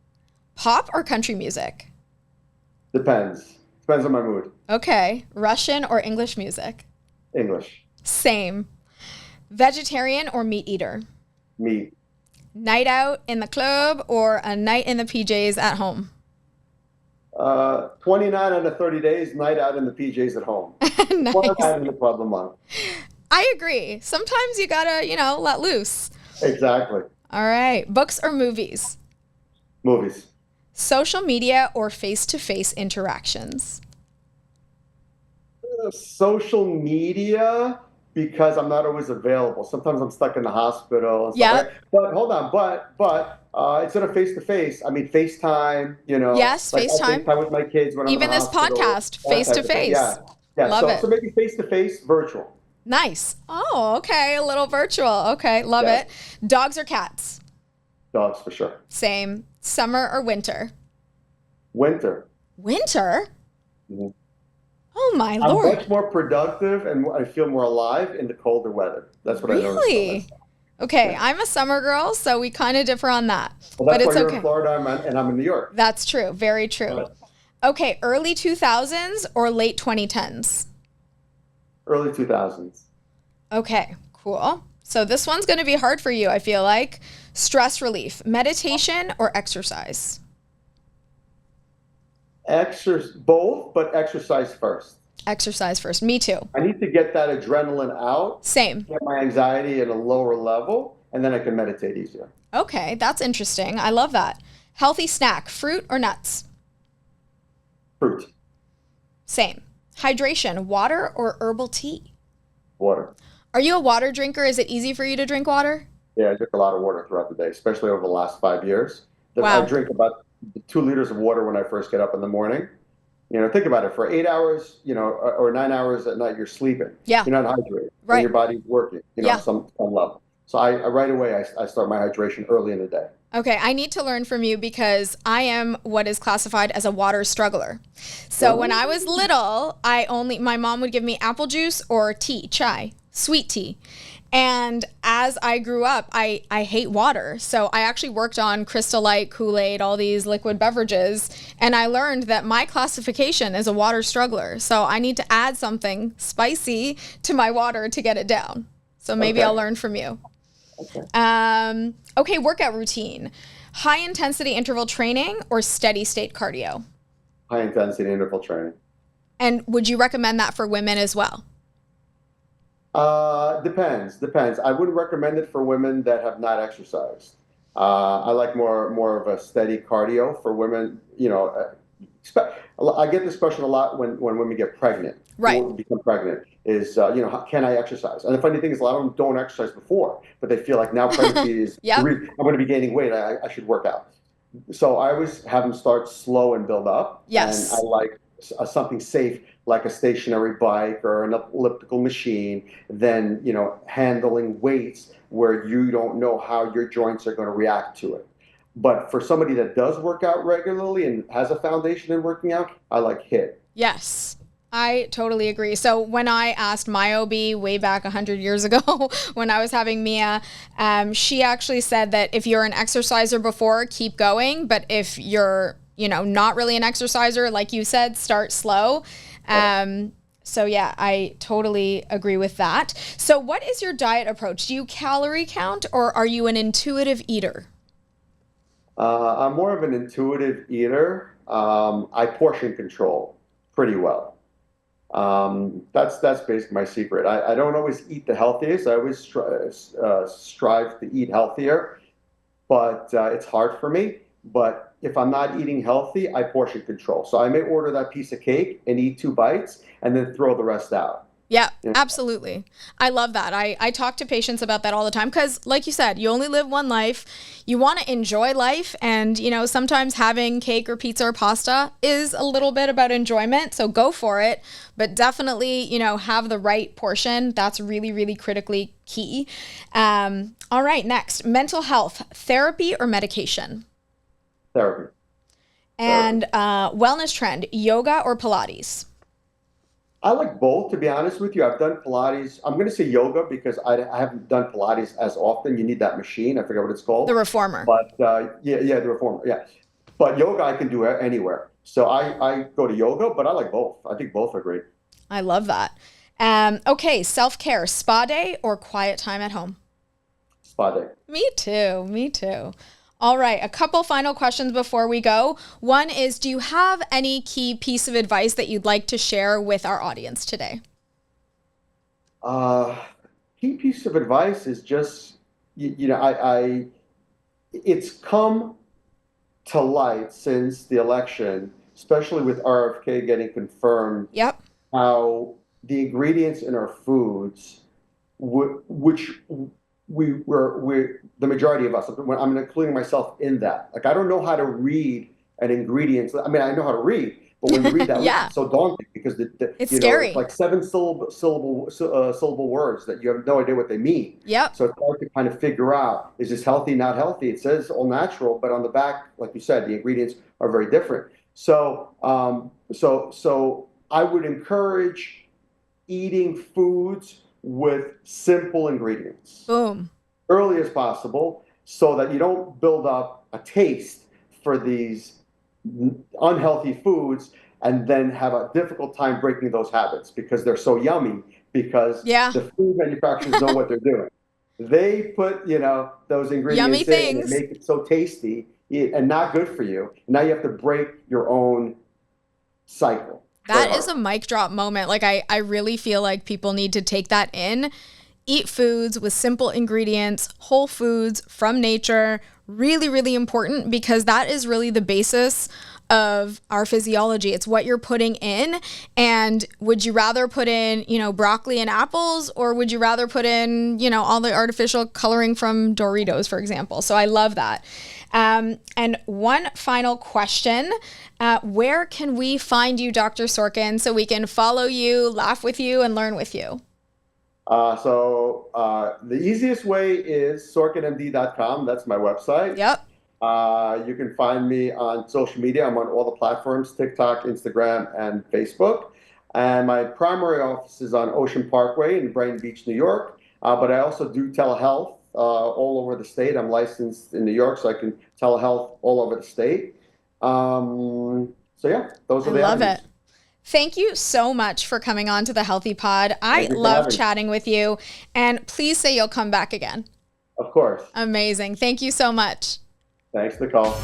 Pop or country music? Depends on my mood. Okay. Russian or English music? English. Same. Vegetarian or meat eater? Meat. Night out in the club or a night in the PJs at home? 29 out of 30 days, night out in the PJs at home. Nice. One night in the club a month. I agree. Sometimes you gotta, let loose. Exactly. All right. Books or movies? Movies. Social media or face-to-face interactions? Social media, because I'm not always available. Sometimes I'm stuck in the hospital. And stuff, Yep. right? But hold on, but instead of face-to-face, I mean FaceTime, Yes, like I FaceTime. FaceTime with my kids when Even I'm in this the hospital, podcast, that type of thing. face-to-face. Yeah. Love it. So maybe face-to-face, virtual. Nice. Oh, okay. A little virtual. Okay. Love Yeah. it. Dogs or cats? Dogs for sure. Same. Summer or winter? Winter. Winter? Mhm. Oh my I'm Lord. much more productive and I feel more alive in the colder weather. That's what I noticed. Really? Okay. I'm a summer girl, so we kind of differ on that. Well, But that's it's why you're okay. in Florida and I'm in New York. That's true. Very true. Right. Okay. Early 2000s or late 2010s? Early 2000s. Okay. Cool. So this one's going to be hard for you, I feel like. Stress relief, meditation or exercise? Both, but exercise first. Exercise first. Me too. I need to get that adrenaline out, Same. get my anxiety at a lower level, and then I can meditate easier. Okay, that's interesting. I love that. Healthy snack, fruit or nuts? Fruit, Same. Hydration, water or herbal tea? water. Are you a water drinker? Is it easy for you to drink water? Yeah, I drink a lot of water throughout the day, especially over the last 5 years. Wow. I drink about 2 liters of water when I first get up in the morning. Think about it. For 8 hours, or 9 hours at night, you're sleeping. Yeah. You're not hydrated. Right. And your body's working, Yeah. on some level. So I right away, I start my hydration early in the day. Okay, I need to learn from you because I am what is classified as a water struggler. So when I was little, my mom would give me apple juice or tea, chai, sweet tea. And as I grew up, I hate water. So I actually worked on Crystal Light, Kool-Aid, all these liquid beverages. And I learned that my classification is a water struggler. So I need to add something spicy to my water to get it down. So maybe I'll learn from you. Okay, workout routine. High intensity interval training or steady state cardio? High intensity interval training. And would you recommend that for women as well? Depends. I wouldn't recommend it for women that have not exercised. I like more of a steady cardio for women. I get this question a lot when women get pregnant. Right. Or become pregnant is, can I exercise? And the funny thing is a lot of them don't exercise before, but they feel like now pregnancy is, I'm going to be gaining weight. I should work out. So I always have them start slow and build up. Yes. And I like something safe like a stationary bike or an elliptical machine than, handling weights where you don't know how your joints are going to react to it. But for somebody that does work out regularly and has a foundation in working out, I like HIIT. Yes, I totally agree. So when I asked my OB way back 100 years ago, when I was having Mia, she actually said that if you're an exerciser before, keep going. But if you're, not really an exerciser, like you said, start slow. So yeah, I totally agree with that. So what is your diet approach? Do you calorie count or are you an intuitive eater? I'm more of an intuitive eater. I portion control pretty well. That's basically my secret. I don't always eat the healthiest. I always strive to eat healthier, but it's hard for me. But if I'm not eating healthy, I portion control. So I may order that piece of cake and eat 2 bites and then throw the rest out. Yeah, absolutely. I love that. I talk to patients about that all the time because, like you said, you only live one life. You want to enjoy life. And, sometimes having cake or pizza or pasta is a little bit about enjoyment. So go for it. But definitely, have the right portion. That's really, really critically key. All right, next, mental health, therapy or medication? Therapy. And wellness trend, yoga or Pilates? I like both, to be honest with you. I've done Pilates. I'm going to say yoga because I haven't done Pilates as often. You need that machine. I forget what it's called. The reformer. But the reformer. Yeah. But yoga I can do anywhere. So I go to yoga, but I like both. I think both are great. I love that. Okay, self-care, spa day or quiet time at home? Spa day. Me too. All right, a couple final questions before we go. One is, do you have any key piece of advice that you'd like to share with our audience today? Key piece of advice is just, it's come to light since the election, especially with RFK getting confirmed. Yep. How the ingredients in our foods, which the majority of us, I'm including myself in that. Like, I don't know how to read an ingredient. I mean, I know how to read, but when you read that, it's so daunting because it's scary. It's like 7 syllable words that you have no idea what they mean. Yep. So it's hard to kind of figure out, is this healthy, not healthy? It says all natural, but on the back, like you said, the ingredients are very different. So, so I would encourage eating foods with simple ingredients. Boom. Early as possible so that you don't build up a taste for these unhealthy foods and then have a difficult time breaking those habits because they're so yummy because the food manufacturers know what they're doing. They put, those ingredients yummy in things and make it so tasty and not good for you. Now you have to break your own cycle. That is a mic drop moment. Like, I really feel like people need to take that in. Eat foods with simple ingredients, whole foods from nature. Really, really important because that is really the basis of our physiology. It's what you're putting in. And would you rather put in, broccoli and apples, or would you rather put in, all the artificial coloring from Doritos, for example? So I love that. And one final question, where can we find you, Dr. Sorkin, so we can follow you, laugh with you, and learn with you? So the easiest way is sorkinmd.com. That's my website. Yep. You can find me on social media. I'm on all the platforms, TikTok, Instagram, and Facebook. And my primary office is on Ocean Parkway in Brighton Beach, New York. But I also do telehealth all over the state. I'm licensed in New York, so I can telehealth all over the state. So yeah, those I are the love avenues. it. Thank you so much for coming on to the Healthy Pod. I Thank you for love having me. chatting with you, and please say you'll come back again. Of course. Amazing. Thank you so much. Thanks, Nicole.